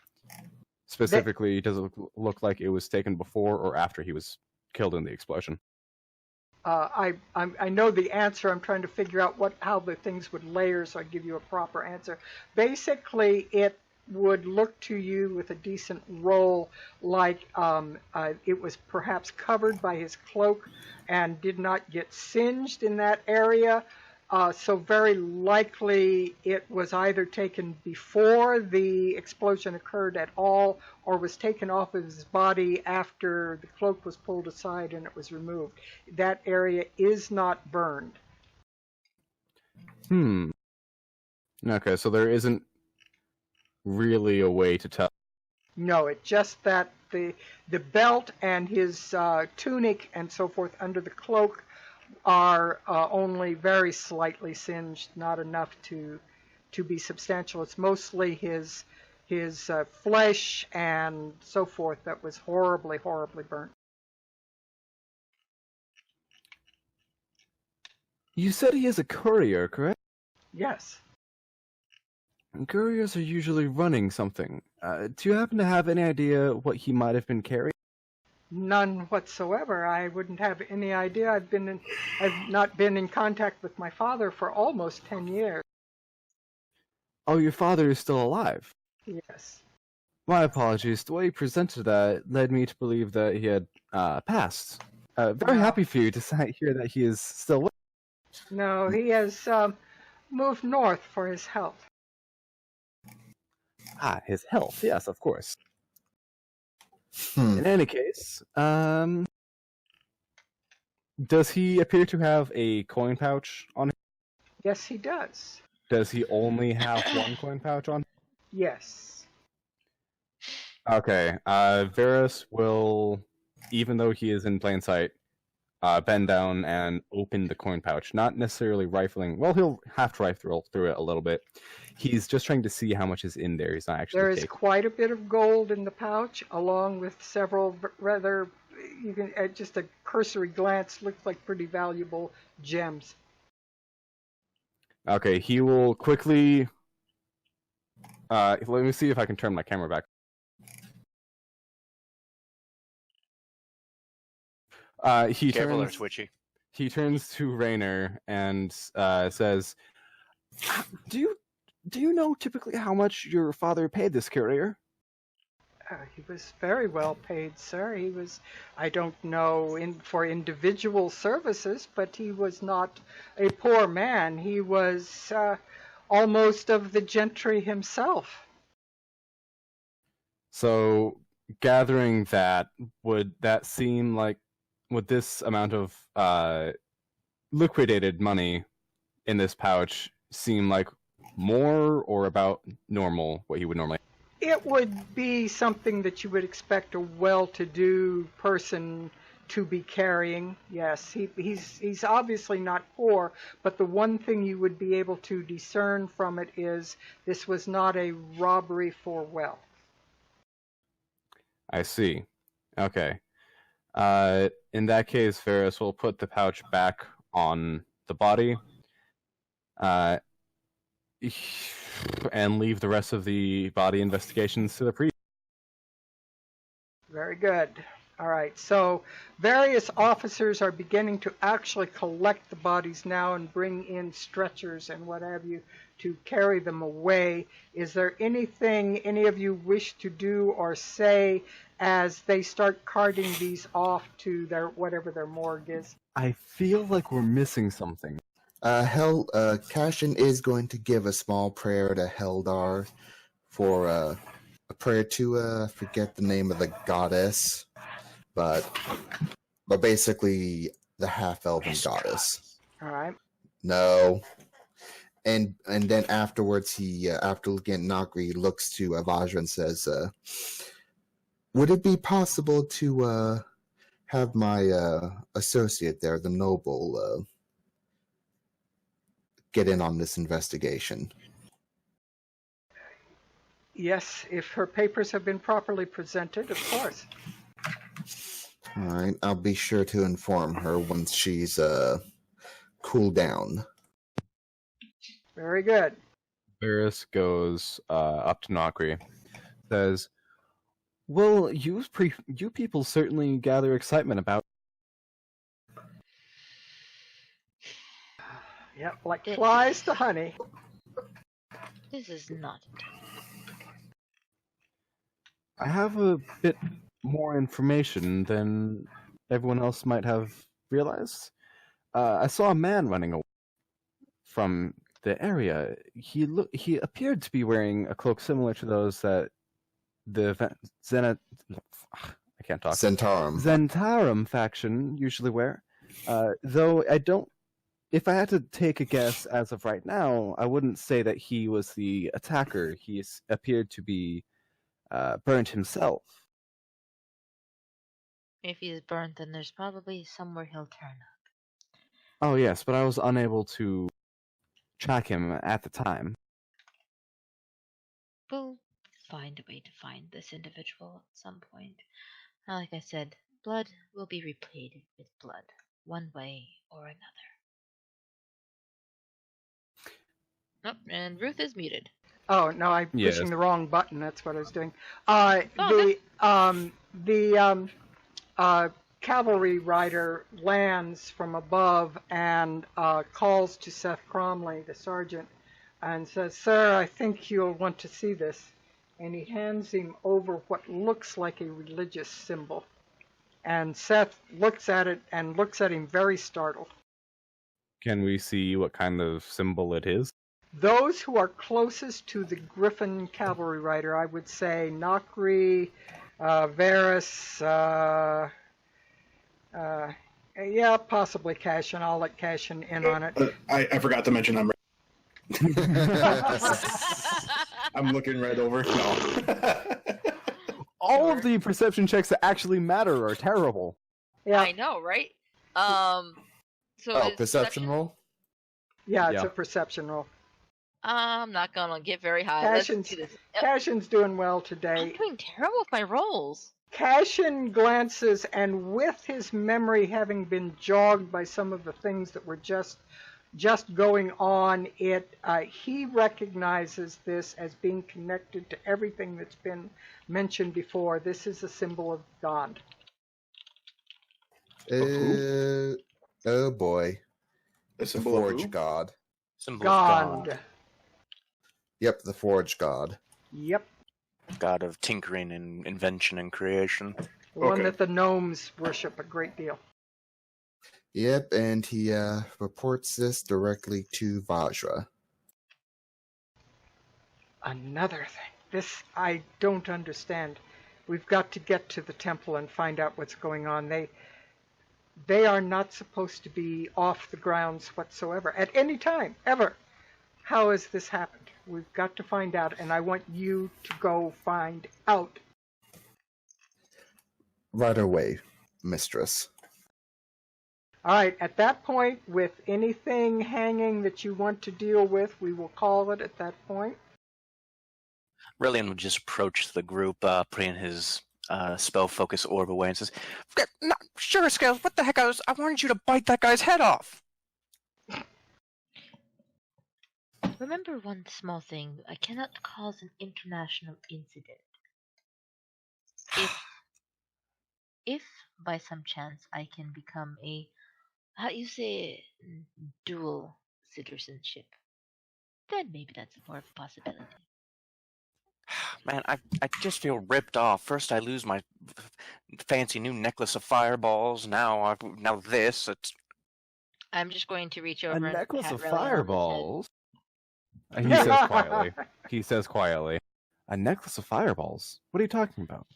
Specifically, does it look like it was taken before or after he was killed in the explosion? I know the answer. I'm trying to figure out how the things would layer so I give you a proper answer. Basically, it would look to you with a decent roll like it was perhaps covered by his cloak and did not get singed in that area. So very likely it was either taken before the explosion occurred at all or was taken off of his body after the cloak was pulled aside and it was removed. That area is not burned. Okay, so there isn't really a way to tell. No, it's just that the belt and his tunic and so forth under the cloak are only very slightly singed, not enough to be substantial. It's mostly his flesh and so forth that was horribly, horribly burnt. You said he is a courier, correct? Yes. Couriers are usually running something. Do you happen to have any idea what he might have been carrying? None whatsoever. I wouldn't have any idea. I've not been in contact with my father for almost 10 years. Oh, your father is still alive? Yes. My apologies. The way you presented that led me to believe that he had passed. Very happy for you to hear that he is still with. No, he has moved north for his health. His health. Yes, of course. In any case, does he appear to have a coin pouch on him? Yes, he does. Does he only have one coin pouch on him? Yes. Okay. Varus will, even though he is in plain sight, bend down and open the coin pouch. Not necessarily rifling. Well, he'll have to rifle through it a little bit. He's just trying to see how much is in there. He's not actually. There is quite a bit of gold in the pouch, along with several rather, you can at just a cursory glance, look like pretty valuable gems. Okay, he will quickly. Let me see if I can turn my camera back. He Careful, they're turns. twitchy. He turns to Raynor and says, "Do you know typically how much your father paid this courier?" He was very well paid, sir. He was, I don't know for individual services, but he was not a poor man. He was almost of the gentry himself. So, gathering that, would this amount of liquidated money in this pouch seem like more or about normal, what he would normally? It would be something that you would expect a well-to-do person to be carrying. Yes, he's obviously not poor, but the one thing you would be able to discern from it is this was not a robbery for wealth. I see. Okay. In that case, Varus will put the pouch back on the body, and leave the rest of the body investigations to the priest. Very good. All right, so various officers are beginning to actually collect the bodies now and bring in stretchers and what have you to carry them away. Is there anything any of you wish to do or say as they start carting these off to their whatever their morgue is? I feel like we're missing something. Cashin is going to give a small prayer to Heldar for a prayer to forget the name of the goddess, but basically the half-elven goddess. All right. No. And then afterwards, he after looking at Nagri, looks to Vajra and says, "Would it be possible to have my associate there, the noble, get in on this investigation?" Yes, if her papers have been properly presented, of course. All right, I'll be sure to inform her once she's cooled down. Very good. Varus goes up to Nagri, says, "Well, you people certainly gather excitement about." Yep, like flies to honey. This is not. I have a bit more information than everyone else might have realized. I saw a man running away from the area. He appeared to be wearing a cloak similar to those that the Zentarum faction usually wear. Though I don't. If I had to take a guess as of right now, I wouldn't say that he was the attacker. He appeared to be burnt himself. If he's burnt, then there's probably somewhere he'll turn up. Oh yes, but I was unable to track him at the time. We'll find a way to find this individual at some point. Like I said, blood will be repaid with blood, one way or another. Oh, and Ruth is muted. Oh no, I'm pushing the wrong button. That's what I was doing. The cavalry rider lands from above and calls to Seth Cromley, the sergeant, and says, "Sir, I think you'll want to see this." And he hands him over what looks like a religious symbol. And Seth looks at it and looks at him very startled. Can we see what kind of symbol it is? Those who are closest to the Griffin cavalry rider, I would say Nagri, Varus, yeah, possibly Cashin. I'll let Cashin in on it. I forgot to mention I'm I'm looking right over. No. All of the perception checks that actually matter are terrible. Yeah. I know, right? So Oh, it's perception roll? Yeah, it's Yeah. a perception roll. I'm not gonna get very high. Let's Cashin's, do this. Cashin's doing well I'm today. doing terrible with my rolls. Cashin glances, and with his memory having been jogged by some of the things that were just going on, he recognizes this as being connected to everything that's been mentioned before. This is a symbol of God. Oh boy. The The symbol of Forge who? God. Symbol of God. God. Yep, the Forge God. Yep. God of tinkering and invention and creation. One Okay. that the gnomes worship a great deal. Yep, and he reports this directly to Vajra. Another thing. This I don't understand. We've got to get to the temple and find out what's going on. They are not supposed to be off the grounds whatsoever at any time, ever. How has this happened? We've got to find out, and I want you to go find out. Right away, mistress. All right, at that point, with anything hanging that you want to deal with, we will call it at that point. Relian would just approach the group, putting his spell focus orb away and says, "No, Sugar Scales, what the heck? I wanted you to bite that guy's head off." Remember one small thing. I cannot cause an international incident. If by some chance I can become a, how do you say, dual citizenship, then maybe that's more of a possibility. Man, I just feel ripped off. First I lose my fancy new necklace of fireballs. Now this. I'm just going to reach A over and necklace pat of Relian on the head. fireballs? He says quietly. He says quietly. A necklace of fireballs? What are you talking about?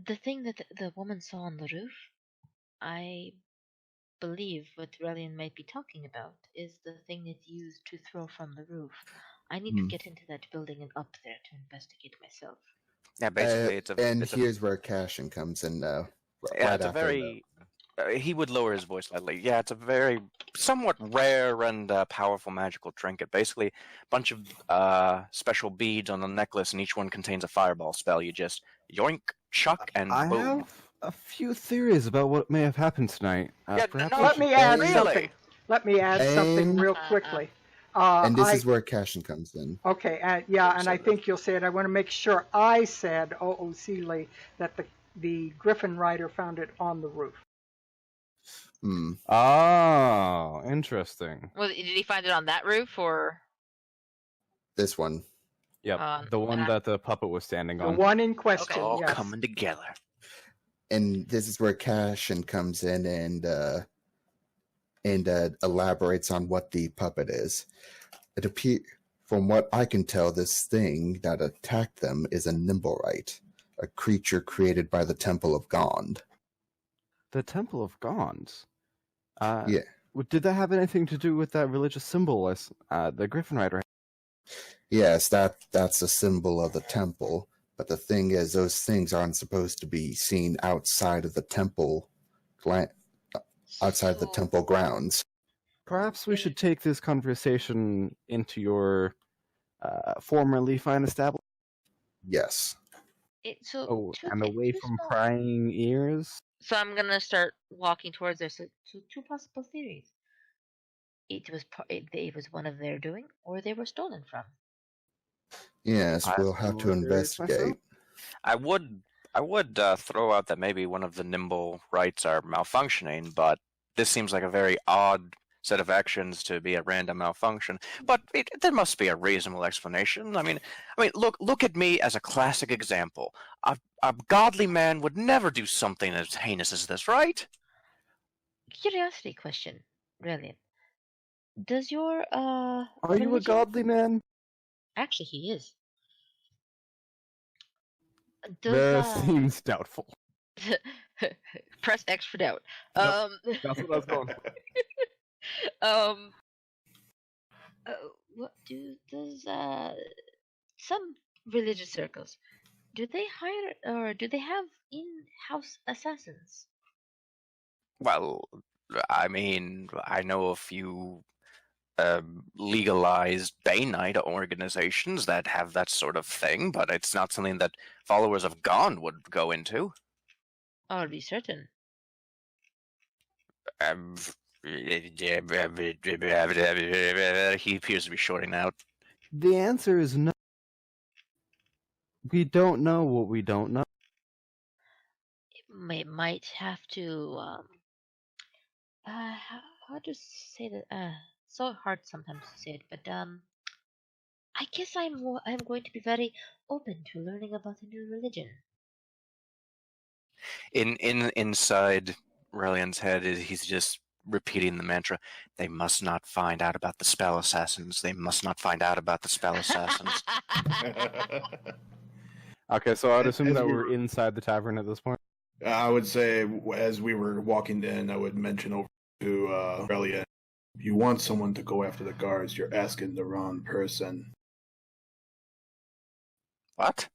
The thing that the woman saw on the roof, I believe what Relian might be talking about is the thing that's used to throw from the roof. I need to get into that building and up there to investigate myself. Yeah, basically Here's where Cashin comes in now. Yeah, it's a very. He would lower his voice slightly. Yeah, it's a very somewhat rare and powerful magical trinket. Basically, a bunch of special beads on the necklace, and each one contains a fireball spell. You just yoink, chuck, and I boom. have a few theories about what may have happened tonight. Yeah, Perhaps no, we Let should- me add Really? something. Let me add something And- real quickly. And this is where Cashin comes in. Okay, and I think you'll say it. I want to make sure I said, OOCly, that the Griffin Rider found it on the roof. Hmm. Oh, interesting. Well, did he find it on that roof or? This one. Yep, the one that the puppet was standing The on. one in question, All yes. coming together. And this is where Cashin comes in and elaborates on what the puppet is. From what I can tell, this thing that attacked them is a Nimblewright, a creature created by the Temple of Gond. The Temple of Gond? Yeah. Did that have anything to do with that religious symbol the Griffin Rider had? Yes, that's a symbol of the temple. But the thing is, those things aren't supposed to be seen outside of the temple, outside the temple grounds. Perhaps we should take this conversation into your formerly fine establishment. Yes. And away from prying ears. So I'm gonna start walking towards there. So two possible theories. It was one of their doing, or they were stolen from. Yes, I we'll have to wonder investigate. myself. I would throw out that maybe one of the nimble rights are malfunctioning, but this seems like a very odd set of actions to be a random malfunction. But there must be a reasonable explanation. I mean, look at me as a classic example. A godly man would never do something as heinous as this, right? Curiosity question, Relian. Does your Are you a religion- godly man? Actually, he is. That seems doubtful. Press X for doubt. That's what I was going for. What does some religious circles do they hire or do they have in-house assassins? Well, I mean, I know a few legalized Bay Knight organizations that have that sort of thing, but it's not something that followers of Gone would go into. I'll be certain. He appears to be shorting out. The answer is no. We don't know what we don't know. It might have to how to say that so hard sometimes to say it, but I guess I'm going to be very open to learning about a new religion. Inside Relian's head, he's just repeating the mantra, they must not find out about the spell assassins. They must not find out about the spell assassins. Okay, so I'd assume that we're inside the tavern at this point. I would say, as we were walking in, I would mention over to Relian, if you want someone to go after the guards, you're asking the wrong person. What?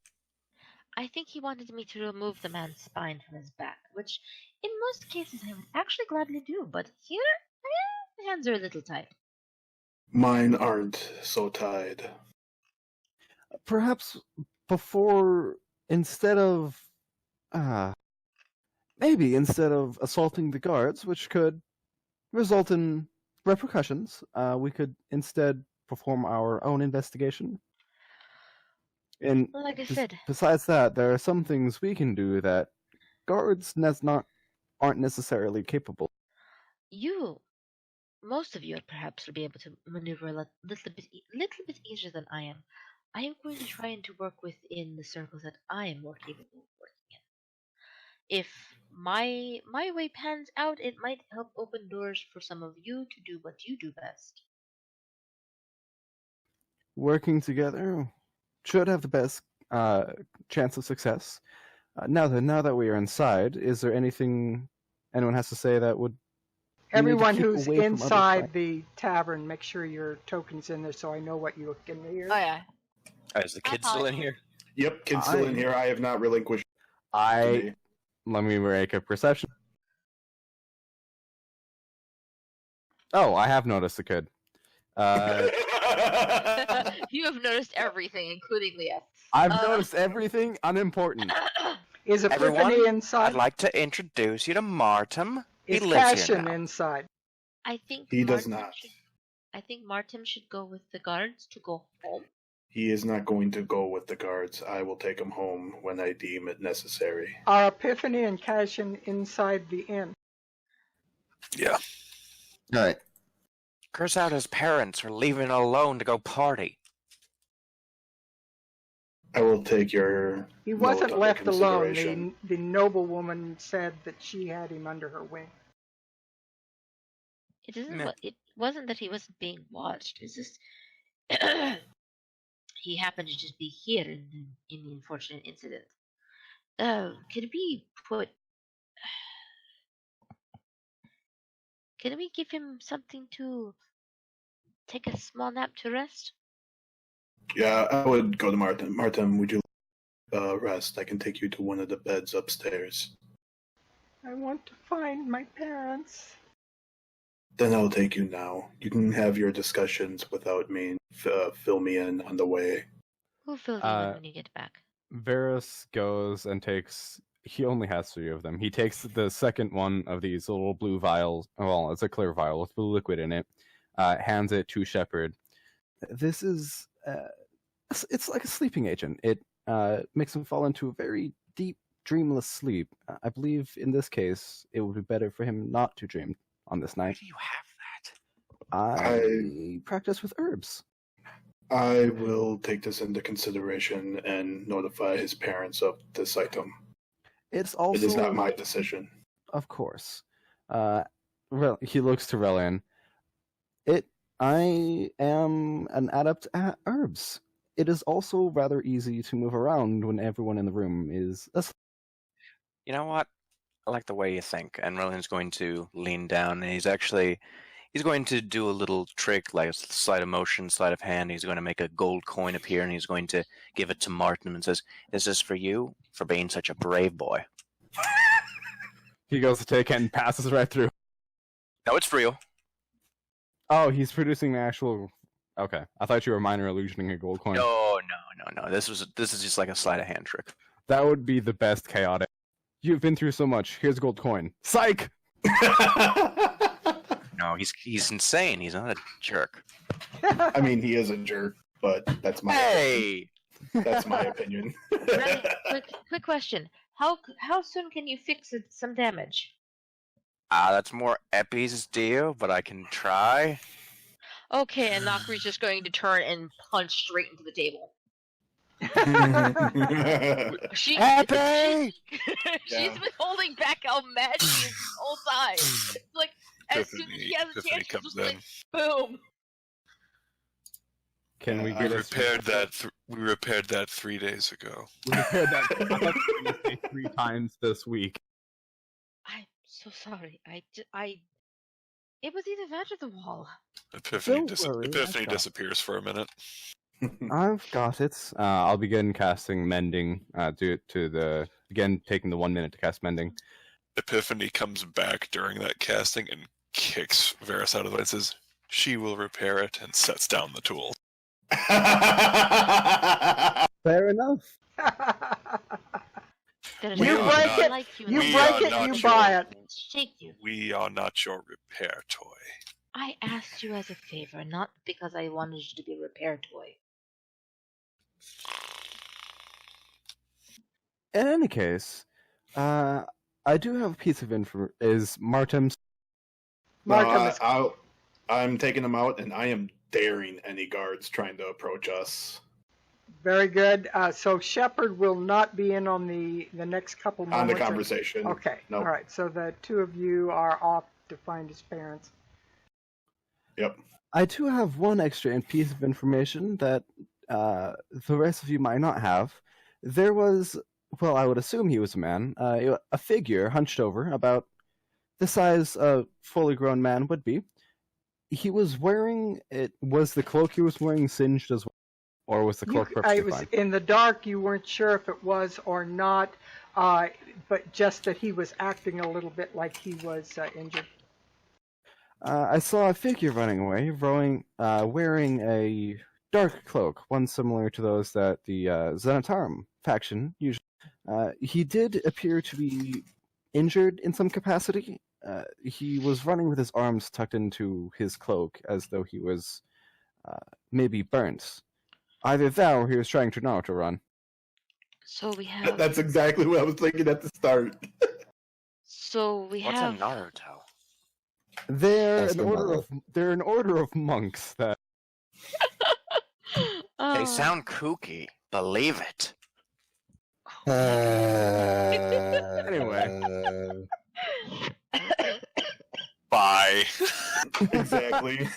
I think he wanted me to remove the man's spine from his back, which in most cases I would actually gladly do, but here, my hands are a little tied. Mine aren't so tied. Perhaps before, instead of assaulting the guards, which could result in repercussions, we could instead perform our own investigation. And like I said, besides that, there are some things we can do that guards aren't necessarily capable. Most of you perhaps will be able to maneuver a little bit easier than I am. I am going to try and to work within the circles that I am more capable of working in. If my way pans out, it might help open doors for some of you to do what you do best. Working together should have the best chance of success. Now that we are inside, is there anything anyone has to say that would... Everyone who's inside the tavern, make sure your token's in there so I know what you can hear. Oh, yeah. Is the kid still in here? Yep, kid's still in here. I have not relinquished. Let me make a perception. Oh, I have noticed the kid. You have noticed everything, including Leah. I've noticed everything unimportant. Is Epiphany Everyone, inside? I'd like to introduce you to Martin. Is He lives here Cashin now. inside? I think He does not. I think Martin should go with the guards to go home. He is not going to go with the guards. I will take him home when I deem it necessary. Are Epiphany and Cashin inside the inn? Yeah. All right. Curse out his parents for leaving him alone to go party. I will take your. He note wasn't under left alone. consideration. The noblewoman said that she had him under her wing. It wasn't that he wasn't being watched. It's just he happened to just be here in the unfortunate incident. Can we give him something to take a small nap to rest? Yeah, I would go to Martin. Martin, would you rest? I can take you to one of the beds upstairs. I want to find my parents. Then I'll take you now. You can have your discussions without me. Fill me in on the way. We'll fill you in when you get back. Varus goes and takes... He only has 3 of them. He takes the second one of these little blue vials. Well, it's a clear vial with blue liquid in it. Hands it to Shepard. This is... it's like a sleeping agent. It makes him fall into a very deep, dreamless sleep. I believe in this case, it would be better for him not to dream on this night. Where do you have that? I practice with herbs. I will take this into consideration and notify his parents of this item. It's also... It is not my decision. Of course. He looks to Relian. I am an adept at herbs. It is also rather easy to move around when everyone in the room is asleep. You know what? I like the way you think. And Roland's going to lean down, and He's going to do a little trick, like a sleight of motion, sleight of hand. He's going to make a gold coin appear, and he's going to give it to Martin and says, "This is for you for being such a brave boy." He goes to take it and passes right through. No, it's for you. Oh, he's producing the actual... Okay, I thought you were minor illusioning a gold coin. No. This is just like a sleight of hand trick. That would be the best chaotic. You've been through so much. Here's a gold coin. Psych! No, he's insane. He's not a jerk. I mean, he is a jerk, but that's my that's my opinion. Quick question. How soon can you fix some damage? That's more Epi's deal, but I can try. Okay, and Nakri's just going to turn and punch straight into the table. She's been holding back how mad she is this whole time. It's like, as soon as she has a chance, she's just like, boom. Can we get we repaired that 3 days ago. We repaired that I thought you were gonna say 3 times this week. I'm so sorry. It was either that or the wall. Epiphany disappears for a minute. I've got it. I'll begin casting Mending. Taking the 1 minute to cast Mending. Epiphany comes back during that casting and kicks Varys out of the way and says, "She will repair it," and sets down the tool. Fair enough. You break it, you buy it. Thank you. We are not your repair toy. I asked you as a favor, not because I wanted you to be a repair toy. In any case, I do have a piece of info. Is Martin? I'm taking him out, and I am daring any guards trying to approach us. Very good. So Shepard will not be in on the next couple moments. On the conversation. Okay. Nope. All right. So the two of you are off to find his parents. Yep. I do have one extra piece of information that the rest of you might not have. There was, well, I would assume he was a man, a figure hunched over, about the size a fully grown man would be. He was wearing, was the cloak he was wearing singed as well? Or was the cloak perfectly It was fine? in the dark. You weren't sure if it was or not, but just that he was acting a little bit like he was injured. I saw a figure running away, wearing a dark cloak, one similar to those that the Zenitarum faction usually. He did appear to be injured in some capacity. He was running with his arms tucked into his cloak, as though he was maybe burnt. Either that, or he was trying to not to run. So we have. That's exactly what I was thinking at the start. So we What's have. a Naruto? They're an order of monks that. They sound kooky. Believe it. Anyway. Bye. Exactly.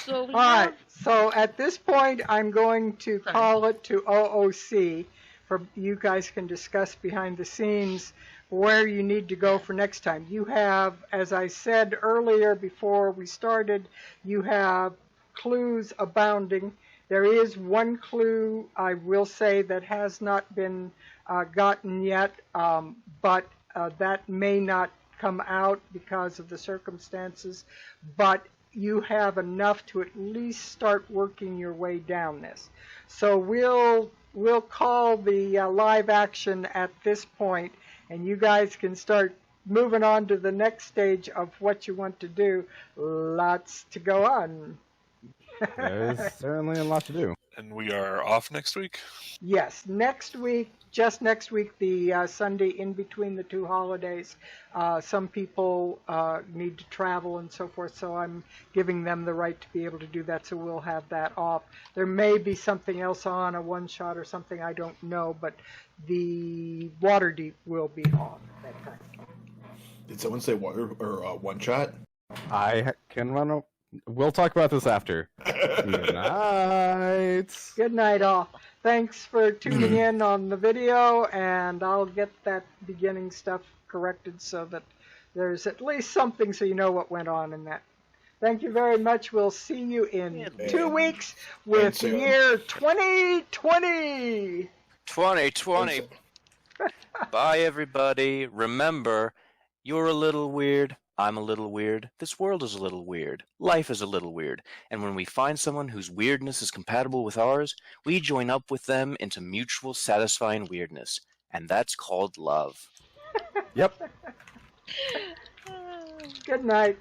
So we All right. So at this point, I'm going to call it to OOC, for you guys can discuss behind the scenes where you need to go for next time. You have, as I said earlier before we started, you have clues abounding. There is one clue, I will say, that has not been gotten yet, but that may not come out because of the circumstances. But you have enough to at least start working your way down this. So we'll call the live action at this point, and you guys can start moving on to the next stage of what you want to do. Lots to go on. There's certainly a lot to do. And we are off next week? Yes, next week, just next week, the Sunday in between the two holidays. Some people need to travel and so forth, so I'm giving them the right to be able to do that, so we'll have that off. There may be something else on, a one-shot or something, I don't know, but the Waterdeep will be on at that time. Did someone say water or one shot? I can run a... We'll talk about this after. Good night. Good night, all. Thanks for tuning in on the video, and I'll get that beginning stuff corrected so that there's at least something so you know what went on in that. Thank you very much. We'll see you in 2 weeks with the year 2020. 2020. Bye, everybody. Remember, you're a little weird. I'm a little weird. This world is a little weird. Life is a little weird. And when we find someone whose weirdness is compatible with ours, we join up with them into mutual satisfying weirdness. And that's called love. Yep. Good night.